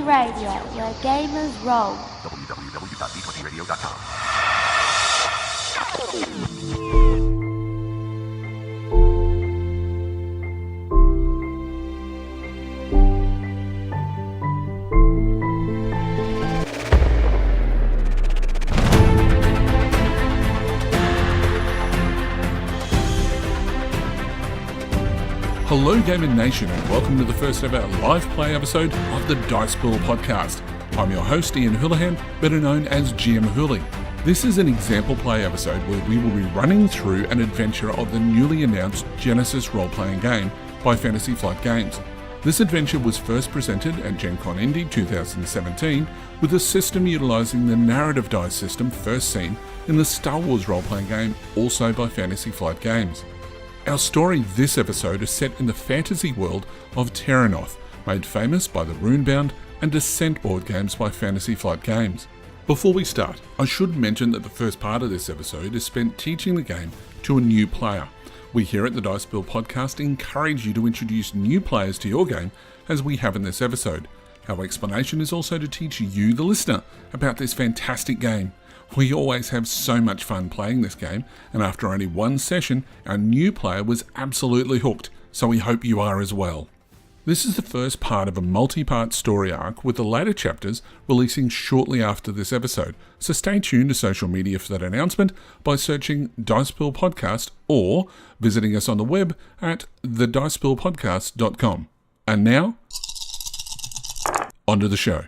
Radio, where gamers roll. www.d20radio.com. Hello Gaming Nation and welcome to the first ever live play episode of the Dice Pool podcast. I'm your host Ian Houlihan, better known as GM Hooli. This is an example play episode where we will be running through an adventure of the newly announced GeneSys Role Playing Game by Fantasy Flight Games. This adventure was first presented at Gen Con Indy 2017 with a system utilising the narrative dice system first seen in the Star Wars role-playing game, also by Fantasy Flight Games. Our story this episode is set in the fantasy world of Terrinoth, made famous by the Runebound and Descent board games by Fantasy Flight Games. Before we start, I should mention that the first part of this episode is spent teaching the game to a new player. We here at the Dice Pool podcast encourage you to introduce new players to your game, as we have in this episode. Our explanation is also to teach you, the listener, about this fantastic game. We always have so much fun playing this game, and after only one session, our new player was absolutely hooked, so we hope you are as well. This is the first part of a multi-part story arc, with the later chapters releasing shortly after this episode, so stay tuned to social media for that announcement by searching Dicepool Podcast or visiting us on the web at thedicepoolpodcast.com. And now, onto the show.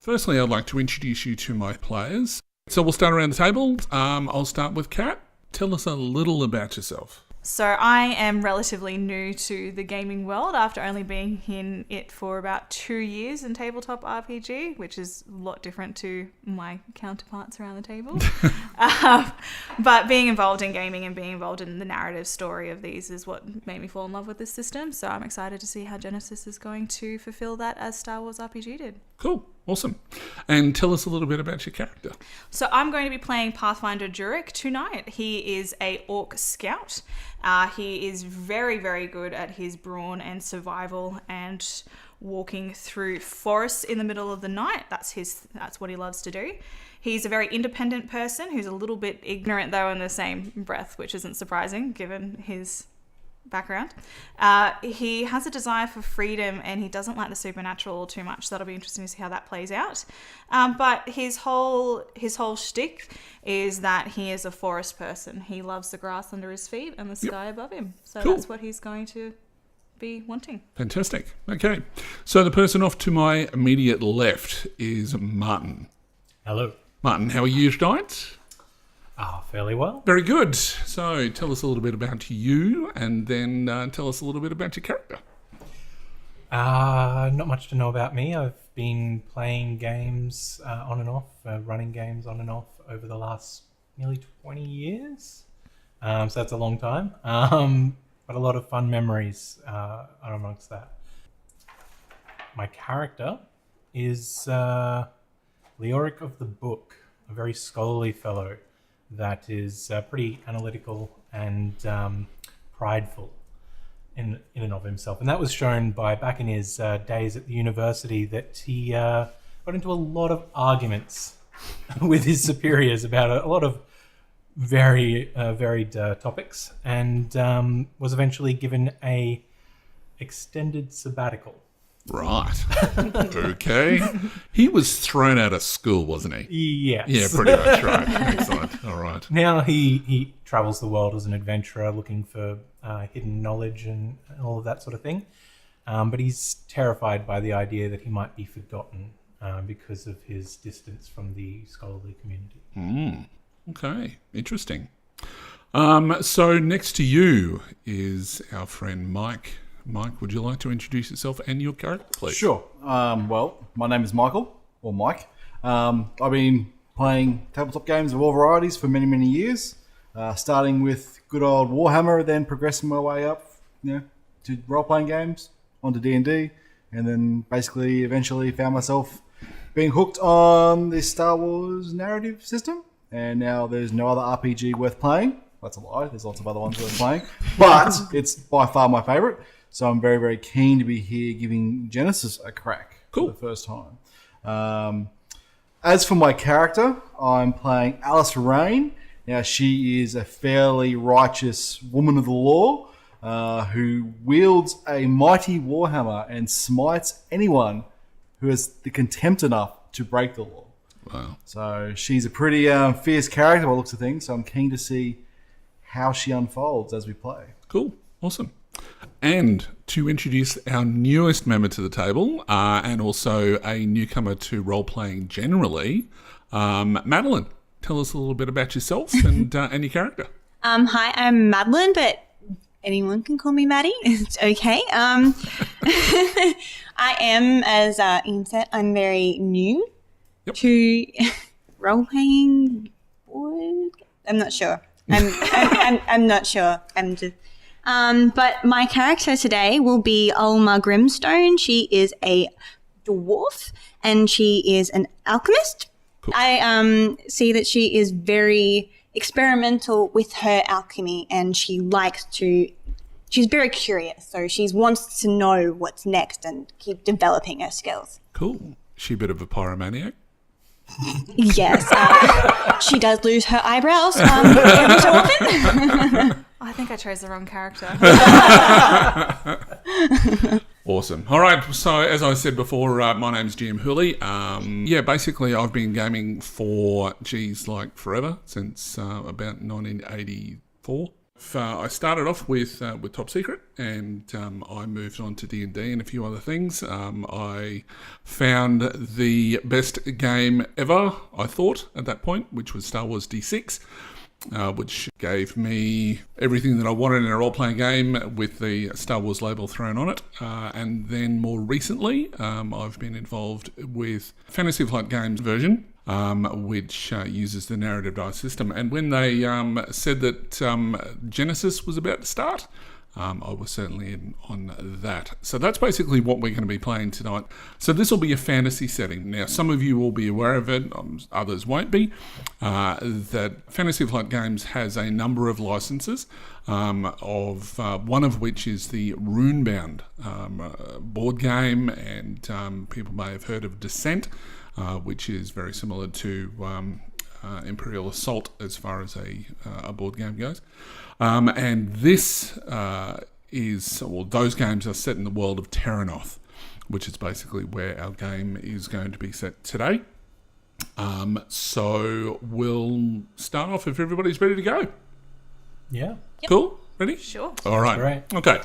Firstly, I'd like to introduce you to my players. So we'll start around the table. I'll start with Kat. Tell us a little about yourself. So I am relatively new to the gaming world after only being in it for about 2 years in tabletop RPG, which is a lot different to my counterparts around the table. But being involved in gaming and being involved in the narrative story of these is what made me fall in love with this system. So I'm excited to see how GeneSys is going to fulfill that as Star Wars RPG did. Cool. Awesome. And tell us a little bit about your character. So I'm going to be playing Pathfinder Jurek tonight. He is a orc scout. He is very, very good at his brawn and survival and walking through forests in the middle of the night. That's what he loves to do. He's a very independent person who's a little bit ignorant though in the same breath, which isn't surprising given his background. He has a desire for freedom and he doesn't like the supernatural too much. So that'll be interesting to see how that plays out. But his whole shtick is that he is a forest person. He loves the grass under his feet and the sky above him. So cool. That's what he's going to be wanting. Fantastic. Okay. So the person off to my immediate left is Martin. Hello. Martin, how are you tonight? Fairly well. Very good. So tell us a little bit about you and then tell us a little bit about your character. Not much to know about me. I've been playing games on and off, running games on and off over the last nearly 20 years. So that's a long time. But a lot of fun memories are amongst that. My character is Leoric of the Book, a very scholarly fellow that is pretty analytical and prideful in and of himself. And that was shown by back in his days at the university that he got into a lot of arguments with his superiors about a lot of very varied topics and was eventually given a extended sabbatical. Right. Okay. He was thrown out of school, wasn't he? Yes. Yeah, pretty much right. Excellent. All right. Now he travels the world as an adventurer looking for hidden knowledge and all of that sort of thing. But he's terrified by the idea that he might be forgotten because of his distance from the scholarly community. Okay. Interesting. So next to you is our friend Mike. Mike, would you like to introduce yourself and your character, please? Sure. Well, my name is Michael, or Mike. I've been playing tabletop games of all varieties for many, many years, starting with good old Warhammer, then progressing my way up to role-playing games, onto D&D, and then basically eventually found myself being hooked on this Star Wars narrative system, and now there's no other RPG worth playing. That's a lie. There's lots of other ones worth playing, but it's by far my favourite. So I'm very, very keen to be here giving GeneSys a crack. Cool. for the first time. As for my character, I'm playing Alice Rain. Now, she is a fairly righteous woman of the law who wields a mighty warhammer and smites anyone who has the contempt enough to break the law. Wow. So she's a pretty fierce character by the looks of things, so I'm keen to see how she unfolds as we play. Cool. Awesome. And to introduce our newest member to the table, and also a newcomer to role-playing generally, Madeline, tell us a little bit about yourself and your character. Hi, I'm Madeline, but anyone can call me Maddie. It's okay. I am, as Ian said, I'm very new to role-playing board. I'm not sure. I'm not sure. I'm just. But my character today will be Alma Grimstone. She is a dwarf and she is an alchemist. Cool. I see that she is very experimental with her alchemy and she's very curious. So she wants to know what's next and keep developing her skills. Cool. Is she a bit of a pyromaniac? Yes. She does lose her eyebrows every so often. I think I chose the wrong character. Awesome. All right. So as I said before, my name's GM Hooley. Basically I've been gaming for, forever, since about 1984. I started off with Top Secret, and I moved on to D&D and a few other things. I found the best game ever, I thought, at that point, which was Star Wars D6. Which gave me everything that I wanted in a role-playing game with the Star Wars label thrown on it. And then more recently, I've been involved with Fantasy Flight Games version, which uses the narrative dice system. And when they said that GeneSys was about to start, I was certainly in on that. So that's basically what we're going to be playing tonight. So this will be a fantasy setting. Now, some of you will be aware of it, others won't be, that Fantasy Flight Games has a number of licenses, one of which is the Runebound board game, and people may have heard of Descent, which is very similar to Imperial Assault as far as a board game goes. And this those games are set in the world of Terrinoth, which is basically where our game is going to be set today. So we'll start off if everybody's ready to go. Yeah. Cool? Ready? Sure. All right. Great. Okay.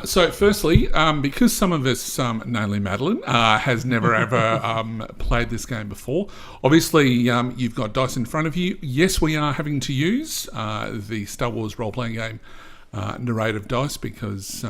So firstly, because some of us, namely Madeline, has never ever played this game before, obviously you've got dice in front of you. Yes, we are having to use the Star Wars role-playing game narrative dice because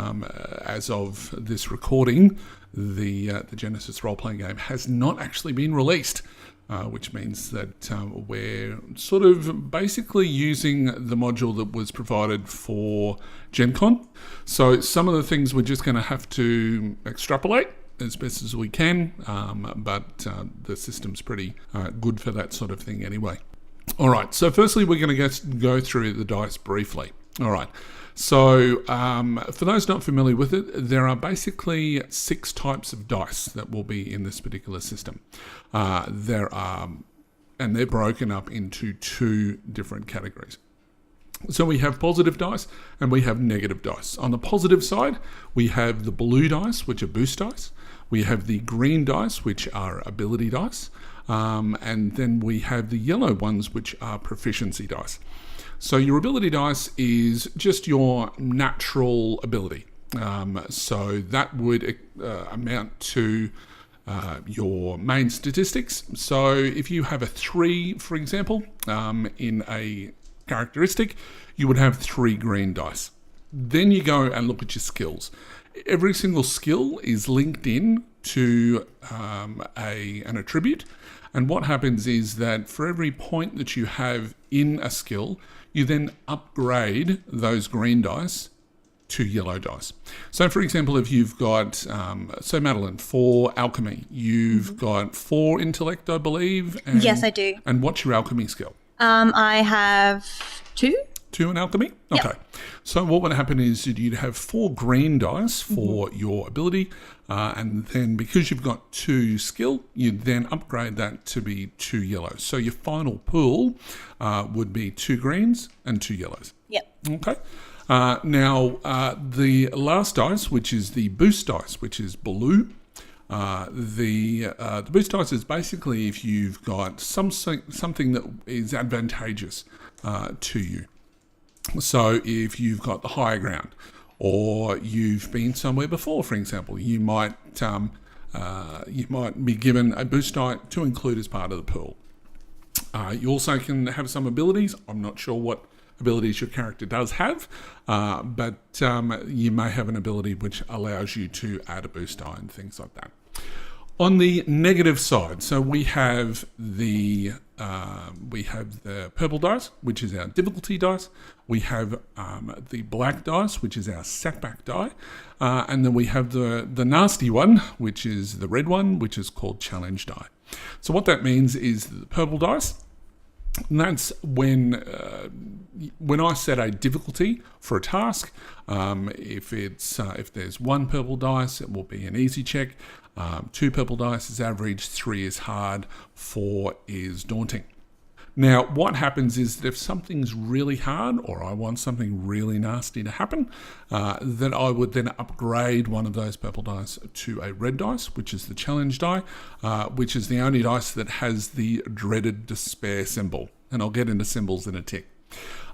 as of this recording, the GeneSys role-playing game has not actually been released. Which means that we're sort of basically using the module that was provided for Gen Con. So some of the things we're just going to have to extrapolate as best as we can, but the system's pretty good for that sort of thing anyway. All right, so firstly we're going to go through the dice briefly. All right. So for those not familiar with it, there are basically 6 types of dice that will be in this particular system. And they're broken up into 2 different categories. So we have positive dice and we have negative dice. On the positive side, we have the blue dice, which are boost dice. We have the green dice, which are ability dice. And then we have the yellow ones, which are proficiency dice. So your ability dice is just your natural ability. So that would amount to your main statistics. So if you have a 3, for example, in a characteristic, you would have 3 green dice. Then you go and look at your skills. Every single skill is linked in to an attribute. And what happens is that for every point that you have in a skill, you then upgrade those green dice to yellow dice. So for example, if you've got, Madeline, for alchemy, you've got 4 intellect, I believe. Yes, I do. And what's your alchemy skill? I have 2. 2 in alchemy? Yep. Okay. So what would happen is that you'd have 4 green dice for your ability, and then because you've got 2 skill, you'd then upgrade that to be 2 yellows. So your final pool would be 2 greens and 2 yellows. Yep. Okay. Now, the last dice, which is the boost dice, which is blue. The boost dice is basically if you've got something that is advantageous to you. So if you've got the higher ground, or you've been somewhere before, for example, you might be given a boost die to include as part of the pool. You also can have some abilities. I'm not sure what abilities your character does have, but you may have an ability which allows you to add a boost die and things like that. On the negative side, so we have the purple dice, which is our difficulty dice. We have the black dice, which is our setback die, and then we have the nasty one, which is the red one, which is called challenge die. So what that means is the purple dice. And that's when I set a difficulty for a task. If there's 1 purple dice, it will be an easy check. 2 purple dice is average, 3 is hard, 4 is daunting. Now, what happens is that if something's really hard, or I want something really nasty to happen, that I would then upgrade one of those purple dice to a red dice, which is the challenge die, which is the only dice that has the dreaded despair symbol. And I'll get into symbols in a tick.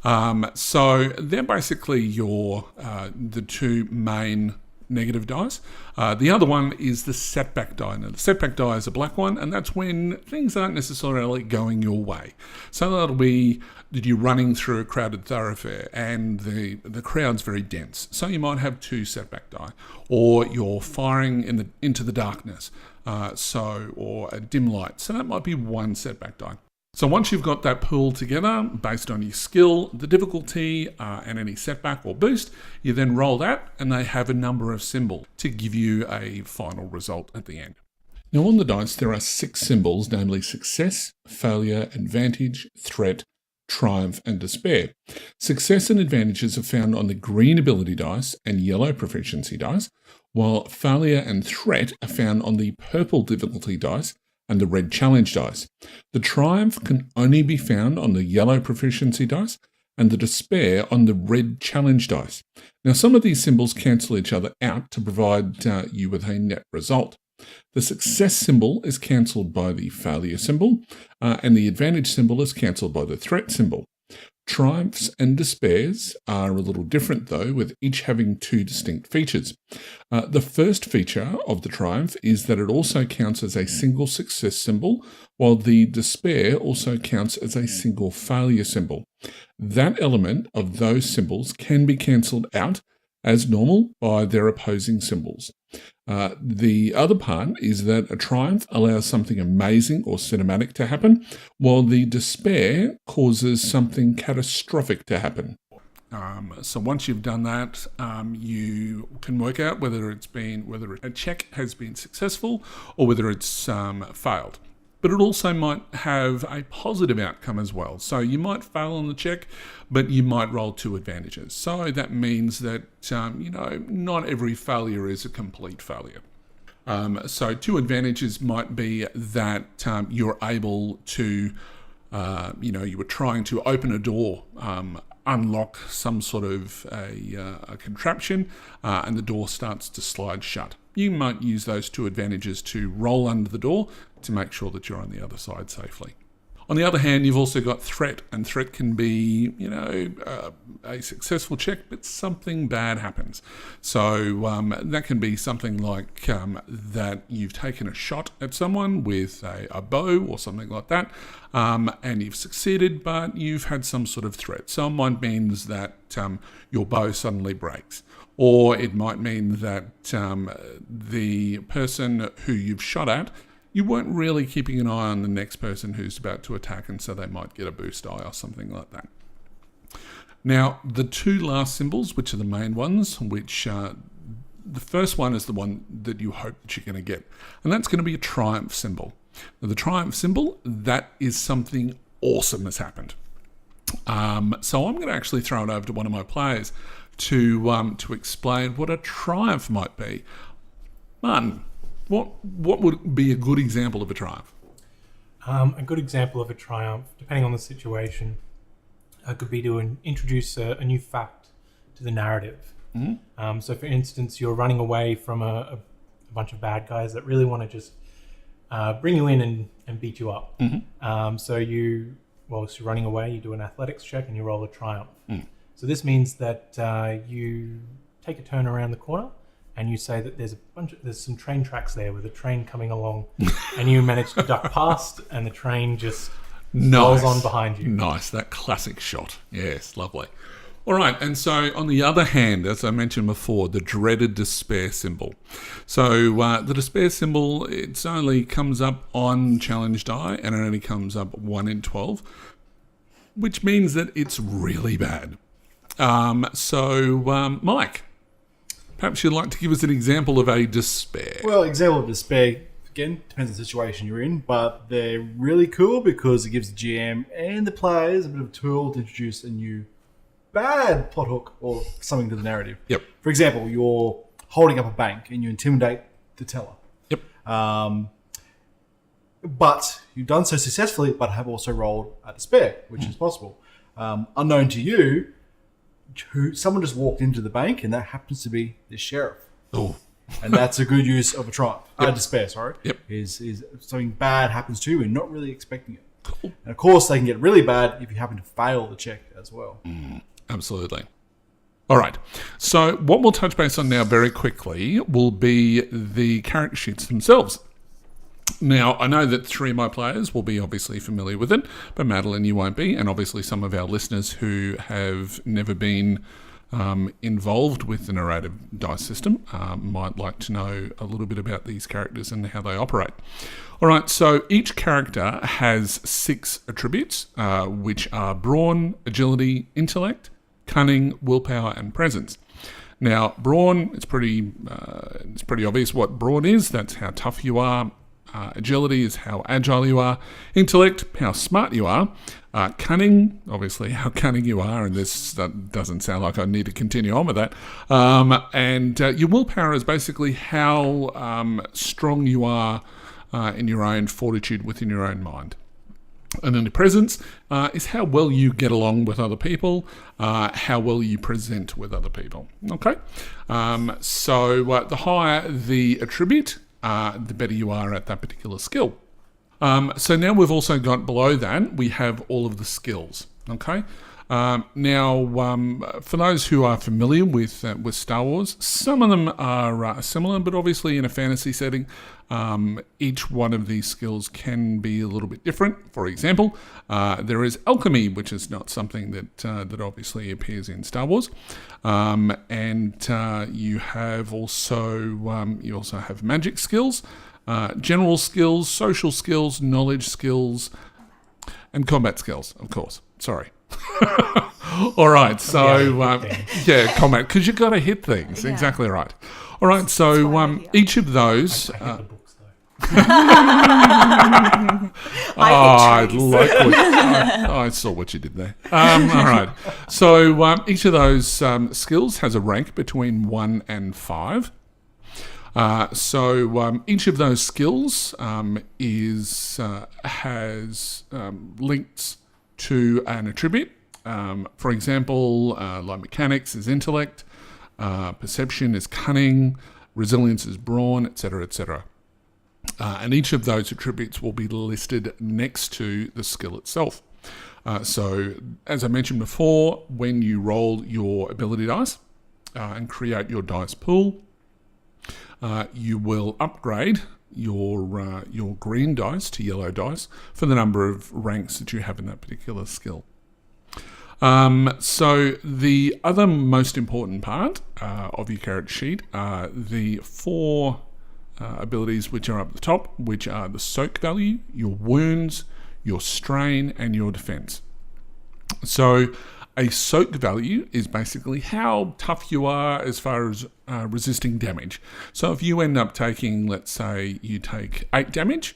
So they're basically the 2 main negative dice. The other one is the setback die. Now, the setback die is a black one, and that's when things aren't necessarily going your way. So that'll be that you're running through a crowded thoroughfare and the crowd's very dense. So you might have 2 setback die, or you're firing into the darkness, or a dim light. So that might be 1 setback die. So once you've got that pool together, based on your skill, the difficulty, and any setback or boost, you then roll that, and they have a number of symbols to give you a final result at the end. Now on the dice, there are 6 symbols, namely success, failure, advantage, threat, triumph, and despair. Success and advantages are found on the green ability dice and yellow proficiency dice, while failure and threat are found on the purple difficulty dice and the red challenge dice. The triumph can only be found on the yellow proficiency dice and the despair on the red challenge dice. Now, some of these symbols cancel each other out to provide you with a net result. The success symbol is cancelled by the failure symbol, and the advantage symbol is cancelled by the threat symbol. Triumphs and despairs are a little different though, with each having 2 distinct features. The first feature of the triumph is that it also counts as a single success symbol, while the despair also counts as a single failure symbol. That element of those symbols can be cancelled out as normal by their opposing symbols. The other part is that a triumph allows something amazing or cinematic to happen, while the despair causes something catastrophic to happen. So once you've done that, you can work out whether a check has been successful or whether it's failed. But it also might have a positive outcome as well. So you might fail on the check, but you might roll 2 advantages. So that means that, not every failure is a complete failure. So 2 advantages might be that you're able to, you were trying to open a door, unlock some sort of a contraption, and the door starts to slide shut. You might use those 2 advantages to roll under the door to make sure that you're on the other side safely. On the other hand, you've also got threat, and threat can be, a successful check, but something bad happens. So that can be something like that you've taken a shot at someone with a bow or something like that, and you've succeeded, but you've had some sort of threat. So it might mean that your bow suddenly breaks. Or it might mean that the person who you've shot at, you weren't really keeping an eye on the next person who's about to attack, and so they might get a boost die or something like that. Now, the 2 last symbols, which are the main ones, which the first one is the one that you hope that you're going to get, and that's going to be a triumph symbol. Now, the triumph symbol, that is something awesome has happened. So I'm going to actually throw it over to one of my players to explain what a triumph might be. Martin, what would be a good example of a triumph? A good example of a triumph, depending on the situation, could be to introduce a new fact to the narrative. Mm-hmm. So, for instance, you're running away from a bunch of bad guys that really want to just bring you in and beat you up. Mm-hmm. So you're running away, you do an athletics check and you roll a triumph. So this means that you take a turn around the corner and you say that there's some train tracks there with a train coming along, and you manage to duck past, and the train just rolls on behind you. Nice, that classic shot. Yes, lovely. All right, and so on the other hand, as I mentioned before, the dreaded despair symbol. So the despair symbol, it only comes up on challenge die, and it only comes up 1 in 12, which means that it's really bad. Mike, perhaps you'd like to give us an example of a despair. Well, example of despair, again, depends on the situation you're in, but they're really cool because it gives the GM and the players a bit of a tool to introduce a new bad plot hook or something to the narrative. Yep. For example, you're holding up a bank and you intimidate the teller. Yep. But you've done so successfully, but have also rolled a despair, which is possible. Unknown to you, someone just walked into the bank, and that happens to be the sheriff. Oh. And that's a good use of a triumph. Despair, sorry. Yep. Is something bad happens to you and not really expecting it. Cool. And of course, they can get really bad if you happen to fail the check as well. Absolutely. All right. So what we'll touch base on now very quickly will be the character sheets themselves. Now, I know that 3 of my players will be obviously familiar with it, but Madeline, you won't be, and obviously some of our listeners who have never been involved with the narrative dice system might like to know a little bit about these characters and how they operate. All right, so each character has 6 attributes, which are brawn, agility, intellect, cunning, willpower, and presence. Now, brawn, it's pretty obvious what brawn is. That's how tough you are. Agility is how agile you are. Intellect, how smart you are. Cunning, obviously, how cunning you are. And that doesn't sound like I need to continue on with that. And your willpower is basically how strong you are in your own fortitude within your own mind. And then the presence is how well you get along with other people, how well you present with other people. Okay? So the higher the attribute, the better you are at that particular skill. So now we've also got below that, we have all of the skills. Okay? Now, for those who are familiar with Star Wars, some of them are similar, but obviously in a fantasy setting, each one of these skills can be a little bit different. For example, there is alchemy, which is not something that obviously appears in Star Wars, and you also have magic skills, general skills, social skills, knowledge skills, and combat skills. Of course, sorry. All right, so combat, because you've got to hit things. Yeah. Exactly right. All right, so each of those. I hate the books though. I saw what you did there. All right, so each of those skills has a rank between 1 and 5. So each of those skills has links to an attribute. For example, like mechanics is intellect, perception is cunning, resilience is brawn, etc., etc. And each of those attributes will be listed next to the skill itself. So, as I mentioned before, when you roll your ability dice and create your dice pool, you will upgrade your green dice to yellow dice for the number of ranks that you have in that particular skill. So the other most important part of your character sheet are the 4 abilities which are up the top, which are the soak value, your wounds, your strain, and your defense. So a soak value is basically how tough you are as far as resisting damage. So if you end up taking, let's say you take 8 damage,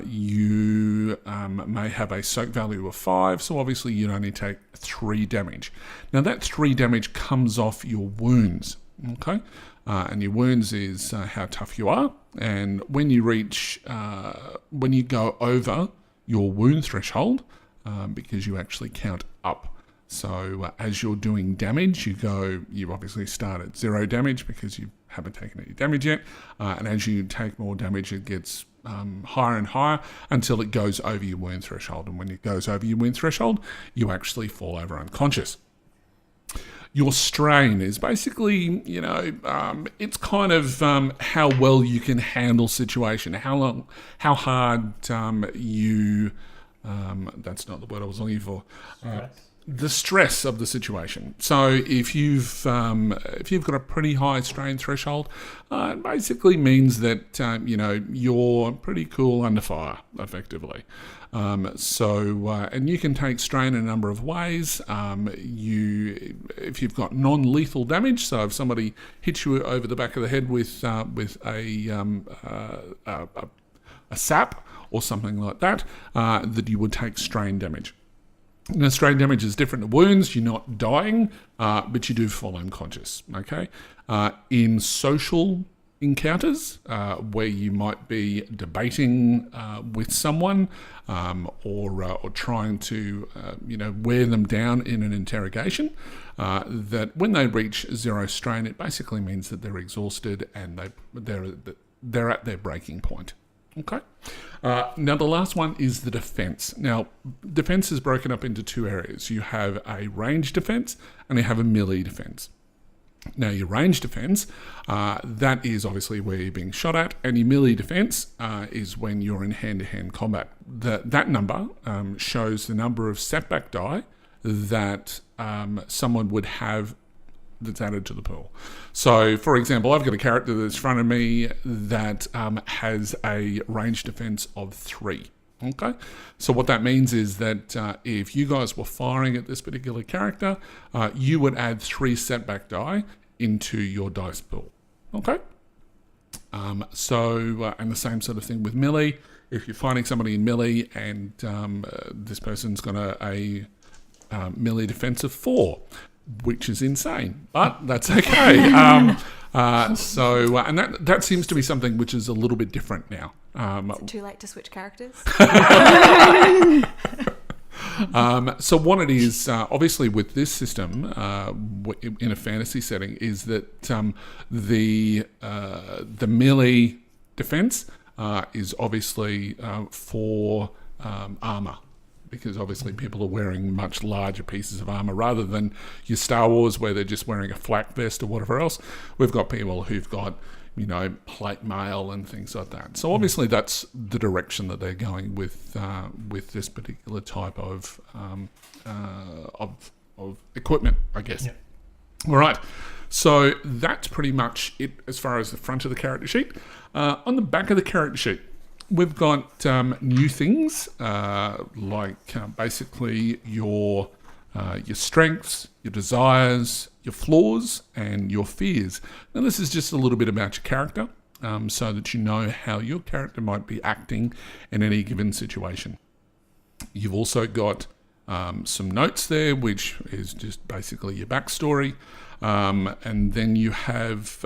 you may have a soak value of 5, so obviously you'd only take 3 damage. Now that 3 damage comes off your wounds, okay? And your wounds is how tough you are, and when you go over your wound threshold, because you actually count up. So as you're doing damage, you obviously start at 0 damage because you haven't taken any damage yet, and as you take more damage, it gets higher and higher until it goes over your wound threshold. And when it goes over your wound threshold, you actually fall over unconscious. Your strain is basically, it's kind of how well you can handle situation, how hard you. That's not the word I was looking for. The stress of the situation. So if you've got a pretty high strain threshold, it basically means that you're pretty cool under fire, effectively. And you can take strain in a number of ways. If you've got non-lethal damage, so if somebody hits you over the back of the head with a sap or something like that, that you would take strain damage. Now, strain damage is different to wounds. You're not dying, but you do fall unconscious, okay? In social encounters, where you might be debating with someone or trying to, wear them down in an interrogation, that when they reach 0 strain, it basically means that they're exhausted and they're at their breaking point. Okay. Now, the last one is the defense. Now, defense is broken up into 2 areas. You have a ranged defense and you have a melee defense. Now, your ranged defense, that is obviously where you're being shot at, and your melee defense is when you're in hand-to-hand combat. That number shows the number of setback die that someone would have that's added to the pool. So, for example, I've got a character that's in front of me that has a range defense of 3. Okay, so what that means is that if you guys were firing at this particular character, you would add 3 setback die into your dice pool. Okay, and the same sort of thing with melee. If you're fighting somebody in melee and this person's got a melee defense of 4, which is insane, but that's okay. And that seems to be something which is a little bit different now. Is it too late to switch characters? So what it is, obviously with this system, in a fantasy setting, is that the melee defense is obviously for armor. Because obviously people are wearing much larger pieces of armor rather than your Star Wars where they're just wearing a flak vest or whatever else. We've got people who've got, plate mail and things like that. So obviously that's the direction that they're going with this particular type of equipment, I guess. Yeah. All right. So that's pretty much it as far as the front of the character sheet. On the back of the character sheet, we've got new things like basically your strengths, your desires, your flaws, and your fears. Now, this is just a little bit about your character, so that you know how your character might be acting in any given situation. You've also got some notes there, which is just basically your backstory, and then you have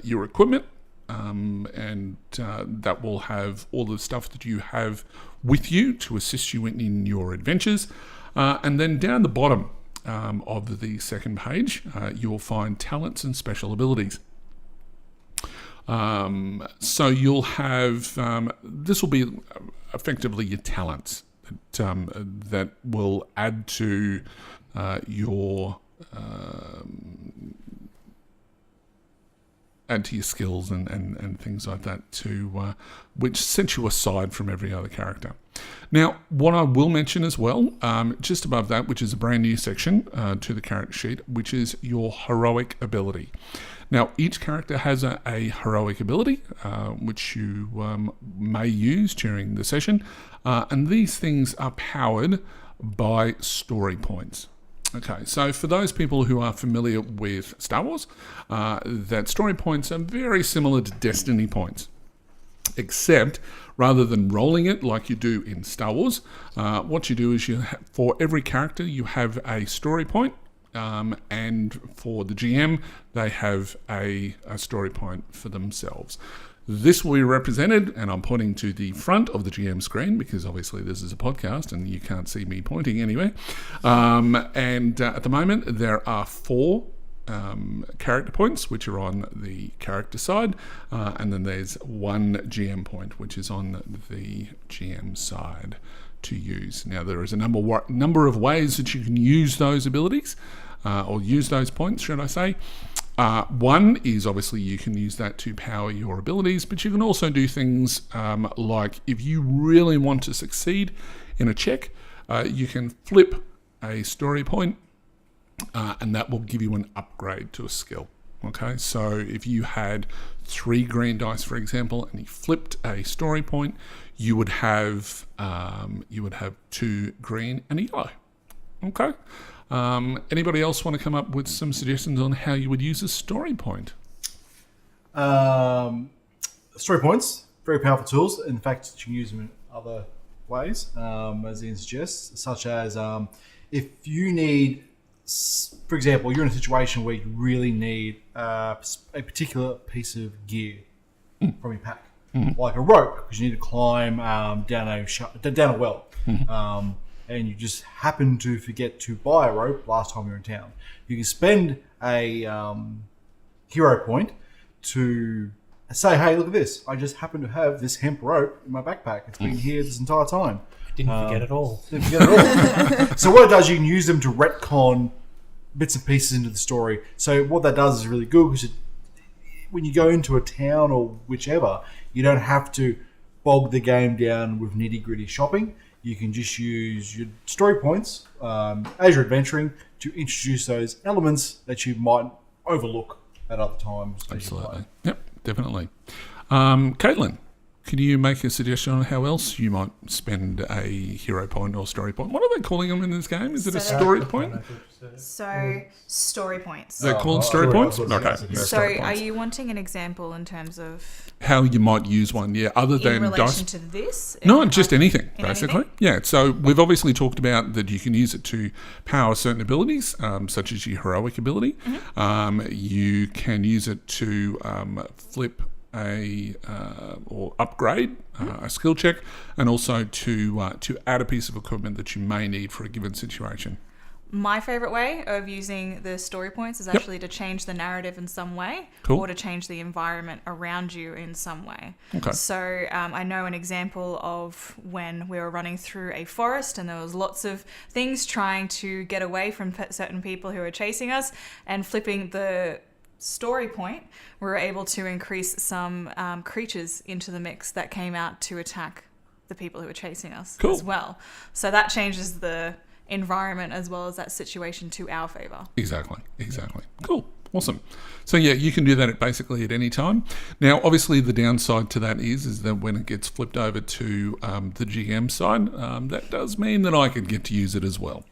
your equipment. And that will have all the stuff that you have with you to assist you in your adventures. And then down the bottom of the second page, you'll find talents and special abilities. So you'll have, this will be effectively your talents that will add to your skills and things like that, to which set you aside from every other character. Now, what I will mention as well, just above that, which is a brand new section to the character sheet, which is your heroic ability. Now, each character has a heroic ability, which you may use during the session, and these things are powered by story points. Okay, so for those people who are familiar with Star Wars, that story points are very similar to destiny points. except rather than rolling it like you do in Star Wars, what you do is for every character you have a story point, and for the GM they have a story point for themselves. This will be represented, and I'm pointing to the front of the GM screen because obviously this is a podcast and you can't see me pointing anywhere. And at the moment there are 4 character points which are on the character side, and then there's 1 GM point which is on the GM side to use. Now there is a number of ways that you can use those abilities, or use those points, should I say. One is obviously you can use that to power your abilities, but you can also do things like if you really want to succeed in a check, you can flip a story point, and that will give you an upgrade to a skill. Okay, so if you had 3 green dice, for example, and you flipped a story point, you would have 2 green and a yellow. Okay. Anybody else want to come up with some suggestions on how you would use a story point? Story points, very powerful tools. In fact, you can use them in other ways, as Ian suggests, such as if you need, for example, you're in a situation where you really need a particular piece of gear from your pack, like a rope, because you need to climb down a well. And you just happen to forget to buy a rope last time you're in town. You can spend a hero point to say, hey, look at this. I just happen to have this hemp rope in my backpack. It's been here this entire time. Didn't forget it all. So what it does, you can use them to retcon bits and pieces into the story. So what that does is really good, because when you go into a town or whichever, you don't have to bog the game down with nitty-gritty shopping. You can just use your story points as you're adventuring to introduce those elements that you might overlook at other times. Absolutely. Yep, definitely. Caitlin, can you make a suggestion on how else you might spend a hero point or story point? What are they calling them in this game? Is it a story point? So, story points. They're called story points? Okay. So, are you wanting an example in terms of how you might use one, other than in relation dice? to this? No, just anything, basically. Anything? Yeah, so we've obviously talked about that you can use it to power certain abilities, such as your heroic ability. You can use it to flip or upgrade a skill check, and also to add a piece of equipment that you may need for a given situation. My favourite way of using the story points is actually to change the narrative in some way, Cool. or to change the environment around you in some way. Okay. So I know an example of when we were running through a forest and there was lots of things trying to get away from certain people who were chasing us, and flipping the story point, we were able to increase some creatures into the mix that came out to attack the people who were chasing us Cool. as well. So that changes the environment as well as that situation to our favour. Exactly. Cool. Awesome. So you can do that basically at any time. Now, obviously, the downside to that is that when it gets flipped over to the GM side, that does mean that I could get to use it as well.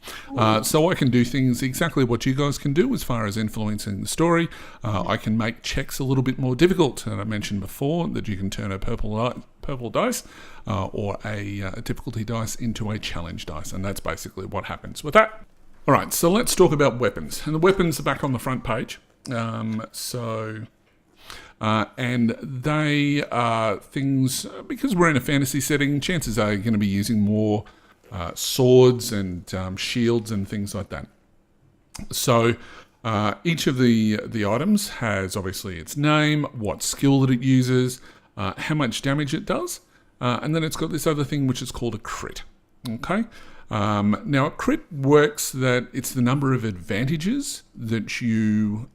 So I can do things exactly what you guys can do as far as influencing the story. I can make checks a little bit more difficult, and I mentioned before that you can turn a purple dice or a difficulty dice into a challenge dice, and that's basically what happens with that. All right, so let's talk about weapons. And the weapons are back on the front page. And they are things, because we're in a fantasy setting, chances are you're going to be using more swords and shields and things like that. So each of the items has obviously its name, what skill that it uses, how much damage it does, and then it's got this other thing which is called a crit. Okay. Now, a crit works that it's the number of advantages that you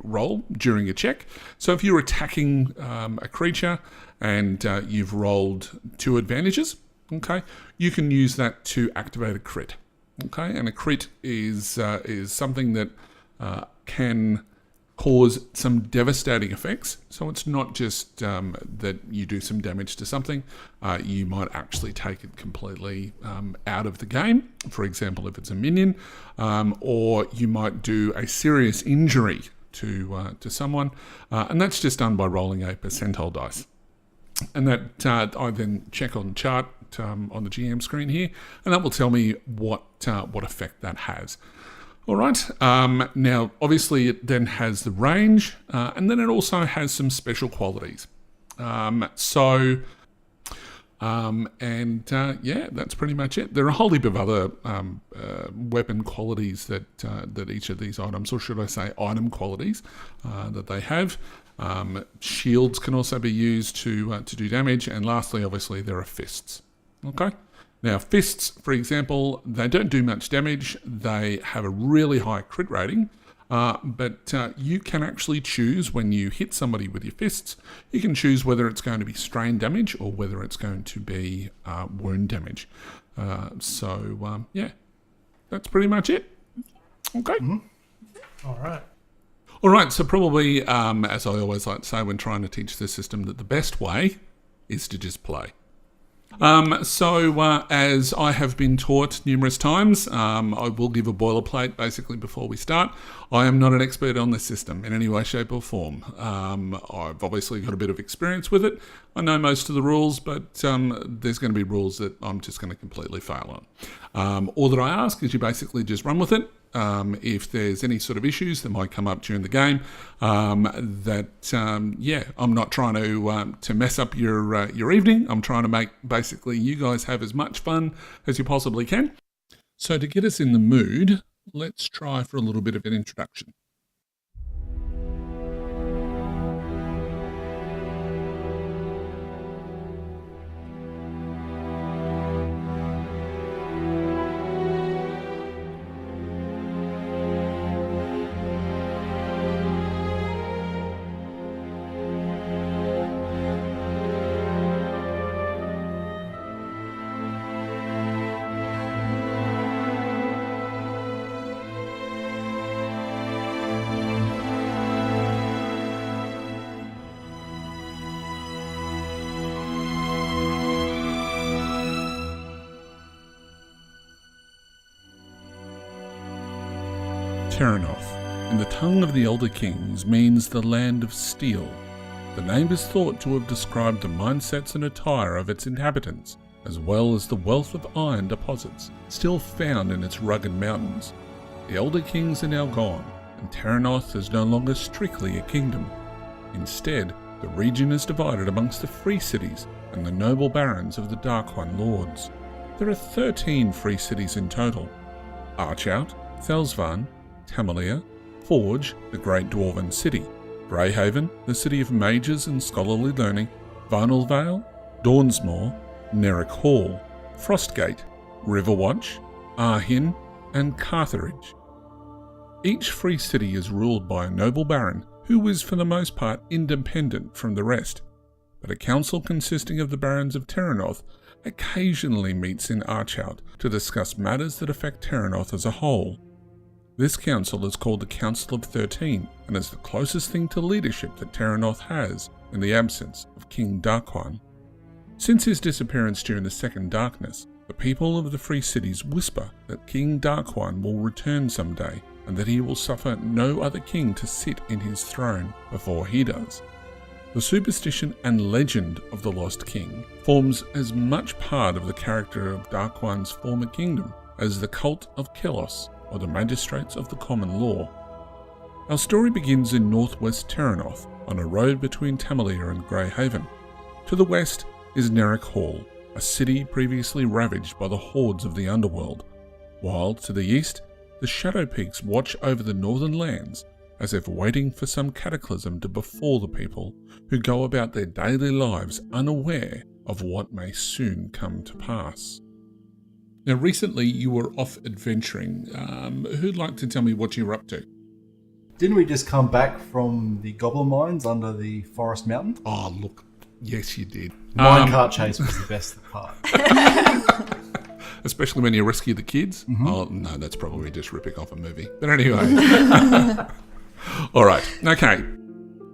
roll during a check. So if you're attacking a creature and you've rolled 2 advantages, okay, you can use that to activate a crit. Okay, and a crit is something that can cause some devastating effects. So it's not just that you do some damage to something, you might actually take it completely out of the game, for example if it's a minion, or you might do a serious injury to someone, and that's just done by rolling a percentile dice. And that I then check on the chart on the GM screen here, and that will tell me what effect that has. All right. Now, obviously, it then has the range, and then it also has some special qualities. That's pretty much it. There are a whole heap of other weapon qualities that each of these items, or should I say item qualities, that they have. Shields can also be used to do damage, and lastly, obviously, there are fists. Okay. Now, fists, for example, they don't do much damage. They have a really high crit rating, but you can actually choose when you hit somebody with your fists, you can choose whether it's going to be strain damage or whether it's going to be wound damage. That's pretty much it. Okay. All right, so probably, as I always like to say when trying to teach this system, that the best way is to just play. As I have been taught numerous times, I will give a boilerplate basically before we start. I am not an expert on this system in any way, shape or form. I've obviously got a bit of experience with it. I know most of the rules, but there's going to be rules that I'm just going to completely fail on. All that I ask is you basically just run with it. If there's any sort of issues that might come up during the game, I'm not trying to mess up your evening. I'm trying to make basically you guys have as much fun as you possibly can. So to get us in the mood, let's try for a little bit of an introduction. Terrinoth, in the tongue of the Elder Kings, means the land of steel. The name is thought to have described the mindsets and attire of its inhabitants, as well as the wealth of iron deposits still found in its rugged mountains. The Elder Kings are now gone, and Terrinoth is no longer strictly a kingdom. Instead, the region is divided amongst the free cities and the noble barons of the Dark One Lords. There are 13 free cities in total: Archout, Thelsvan, Tamalia, Forge, the great dwarven city, Greyhaven, the city of mages and scholarly learning, Varnalvale, Dawnsmore, Nerrick Hall, Frostgate, Riverwatch, Arhin, and Carthage. Each free city is ruled by a noble baron who is for the most part independent from the rest, but a council consisting of the barons of Terrinoth occasionally meets in Archout to discuss matters that affect Terrinoth as a whole. This council is called the Council of 13 and is the closest thing to leadership that Terrinoth has in the absence of King Darkwan. Since his disappearance during the Second Darkness, the people of the free cities whisper that King Darkwan will return someday and that he will suffer no other king to sit in his throne before he does. The superstition and legend of the Lost King forms as much part of the character of Darkwan's former kingdom as the cult of Kelos or the magistrates of the common law. Our story begins in northwest Terrinoth on a road between Tamalia and Greyhaven. To the west is Nerrick Hall, a city previously ravaged by the hordes of the underworld, while to the east the Shadow Peaks watch over the northern lands as if waiting for some cataclysm to befall the people who go about their daily lives unaware of what may soon come to pass. Now, recently you were off adventuring. Who'd like to tell me what you were up to? Didn't we just come back from the goblin mines under the forest mountain? Oh, look. Yes, you did. Minecart chase was the best part. Especially when you rescue the kids. Mm-hmm. Oh, no, that's probably just ripping off a movie. But anyway. All right. Okay.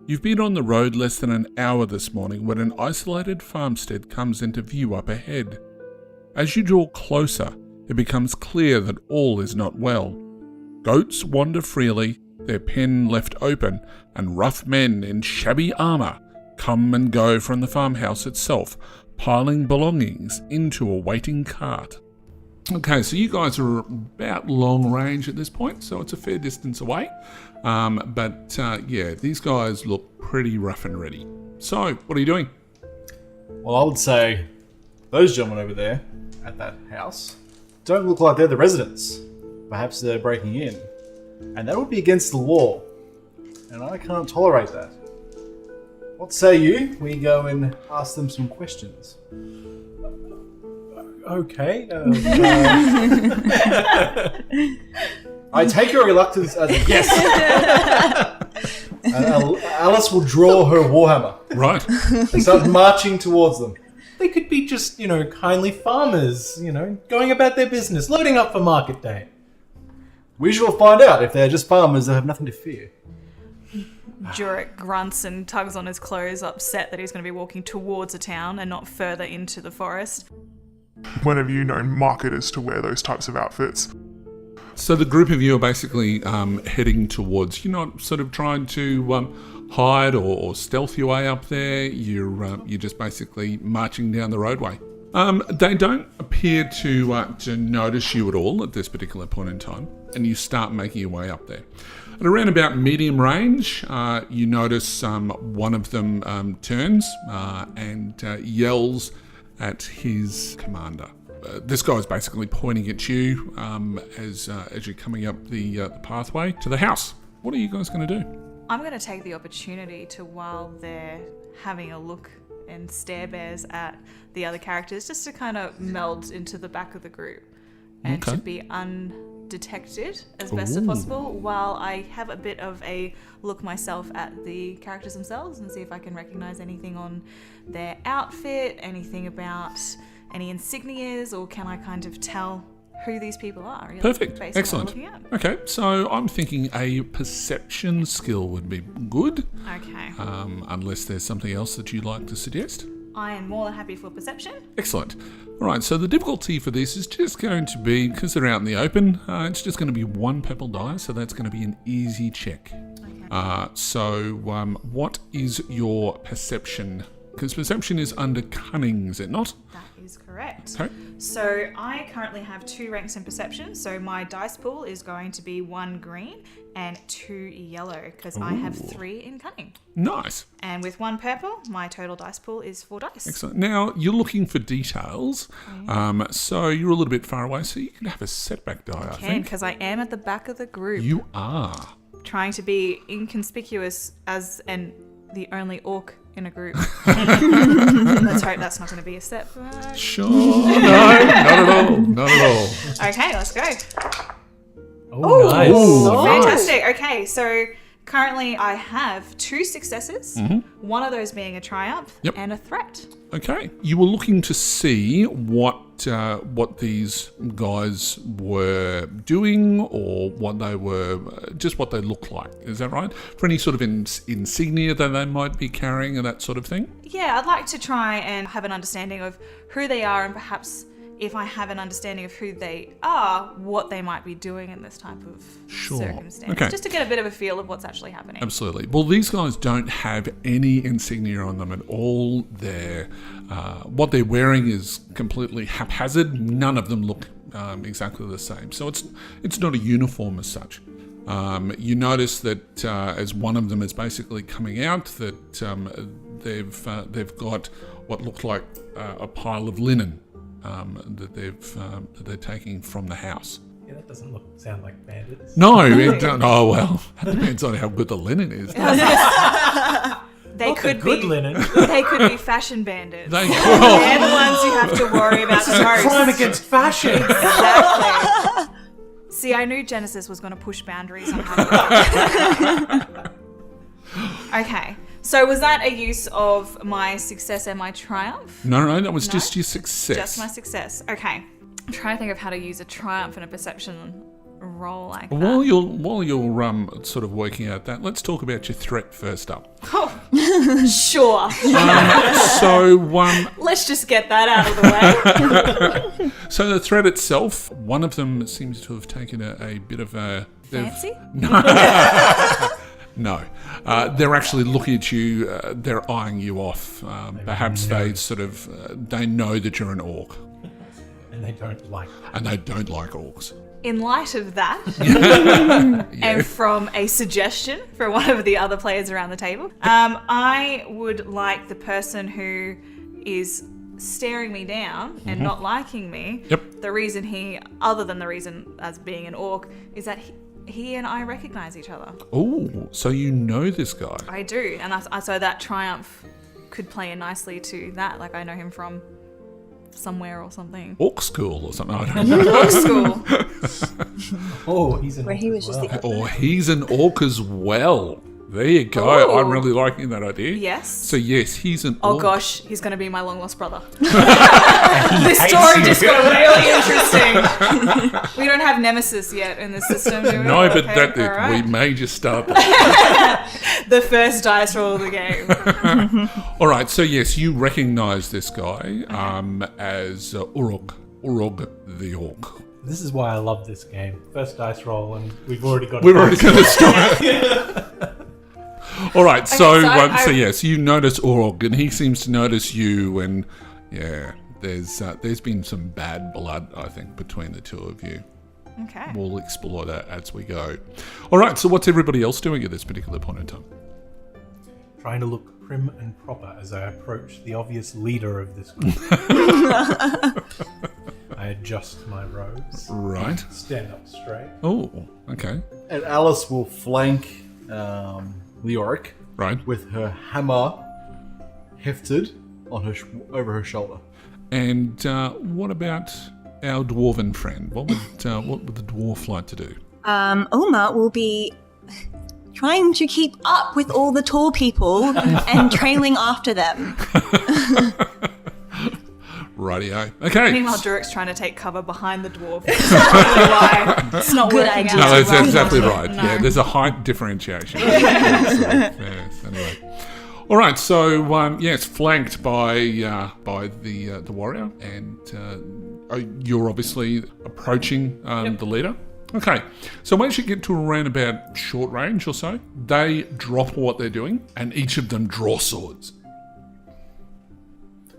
You've been on the road less than an hour this morning when an isolated farmstead comes into view up ahead. As you draw closer, it becomes clear that all is not well. Goats wander freely, their pen left open, and rough men in shabby armour come and go from the farmhouse itself, piling belongings into a waiting cart. Okay, so you guys are about long range at this point, so it's a fair distance away. These guys look pretty rough and ready. So, what are you doing? Well, I would say those gentlemen over there at that house don't look like they're the residents. Perhaps they're breaking in. And that would be against the law. And I can't tolerate that. What say you? We go and ask them some questions. Okay. I take your reluctance as a yes. Alice will draw her warhammer Right. and start marching towards them. They could be just, kindly farmers, going about their business, loading up for market day. We shall find out if they're just farmers that have nothing to fear. Jurek grunts and tugs on his clothes, upset that he's going to be walking towards a town and not further into the forest. When have you known marketers to wear those types of outfits? So the group of you are basically heading towards, you're not sort of trying to hide or stealth your way up there, you're just basically marching down the roadway. They don't appear to notice you at all at this particular point in time, and you start making your way up there. At around about medium range, you notice one of them turns and yells at his commander. This guy's basically pointing at you as you're coming up the pathway to the house. What are you guys going to do? I'm going to take the opportunity to, while they're having a look and stare bears at the other characters, just to kind of meld into the back of the group and to be undetected as best as possible, while I have a bit of a look myself at the characters themselves and see if I can recognize anything on their outfit, anything about any insignias, or can I kind of tell who these people are? Really, Perfect. based Excellent. on what I'm looking at. Okay, so I'm thinking a perception skill would be good. Okay. Unless there's something else that you'd like to suggest. I am more than happy for perception. Excellent. All right, so the difficulty for this is just going to be, because they're out in the open, it's just going to be one purple die, so that's going to be an easy check. Okay. What is your perception? Because perception is under cunning, is it not? That is correct. Okay. So I currently have 2 ranks in perception. So my dice pool is going to be 1 green and 2 yellow, because I have 3 in cunning. Nice. And with 1 purple, my total dice pool is 4 dice. Excellent. Now, you're looking for details, so you're a little bit far away, so you can have a setback die, I think. Because I am at the back of the group. You are. Trying to be inconspicuous as the only orc in a group. Let's hope that's not going to be a setback. Sure. No, not at all. Not at all. Okay, let's go. Oh, nice. Ooh. Fantastic. Okay, so currently I have 2 successes, one of those being a triumph and a threat. Okay. You were looking to see what these guys were doing, or what they were, just what they look like. Is that right? For any sort of insignia that they might be carrying and that sort of thing? Yeah, I'd like to try and have an understanding of who they are, and perhaps if I have an understanding of who they are, what they might be doing in this type of circumstance. Okay. Just to get a bit of a feel of what's actually happening. Absolutely. Well, these guys don't have any insignia on them at all. What they're wearing is completely haphazard. None of them look exactly the same. So it's not a uniform as such. You notice that as one of them is basically coming out, that they've got what looks like a pile of linen that they're taking from the house. Yeah, that doesn't sound like bandits. No, it don't. Oh well, that depends on how good the linen is. They could good be linen. They could be fashion bandits. They They're the ones you have to worry about the most. Crime against fashion. Exactly. See, I knew GeneSys was going to push boundaries on how. Okay. So was that a use of my success and my triumph? No, that was just your success. Just my success. Okay. I'm trying to think of how to use a triumph in a perception roll like that. While you're sort of working out that, let's talk about your threat first up. Oh, sure. Let's just get that out of the way. So the threat itself, one of them seems to have taken a bit of a Fancy? No. They're actually looking at you. They're eyeing you off. Perhaps they sort of they know that you're an orc. And they don't like that. And they don't like orcs. In light of that, and from a suggestion for one of the other players around the table, I would like the person who is staring me down and not liking me. Yep. The reason other than the reason as being an orc, is that he and I recognize each other. Oh, so you know this guy. I do, and so that triumph could play in nicely to that. Like I know him from somewhere or something. Orc school or something. I don't know. Orc school. Oh, he's an Where he was just the Or he's an orc as well. There you go. Oh. I'm really liking that idea. Yes. So yes, he's an Oh orc. gosh, he's going to be my long lost brother. This story just got really interesting. We don't have Nemesis yet in the system, do we? No, but Okay, that all right. we may just start that. The first dice roll of the game. All right. So yes, you recognise this guy as Uruk the orc. This is why I love this game. First dice roll, and we've already got. We've already got a story. All right, so so yes, you notice Orog, and he seems to notice you, and yeah, there's been some bad blood, I think, between the two of you. Okay. We'll explore that as we go. All right, so what's everybody else doing at this particular point in time? Trying to look prim and proper as I approach the obvious leader of this group. I adjust my robes. Right. Stand up straight. Oh, okay. And Alice will flank Leoric Right. with her hammer hefted on her over her shoulder. And what about our dwarven friend? What would the dwarf like to do? Uma will be trying to keep up with all the tall people and trailing after them. Rightio. Okay. Meanwhile, Durik's trying to take cover behind the dwarf. That's probably why it's not Good working idea. out. No, that's Right. exactly right. No. Yeah, there's a height differentiation. Yes, anyway. All right, so yes, flanked by the warrior, and you're obviously approaching the leader. Okay, so once you get to around about short range or so, they drop what they're doing, and each of them draw swords.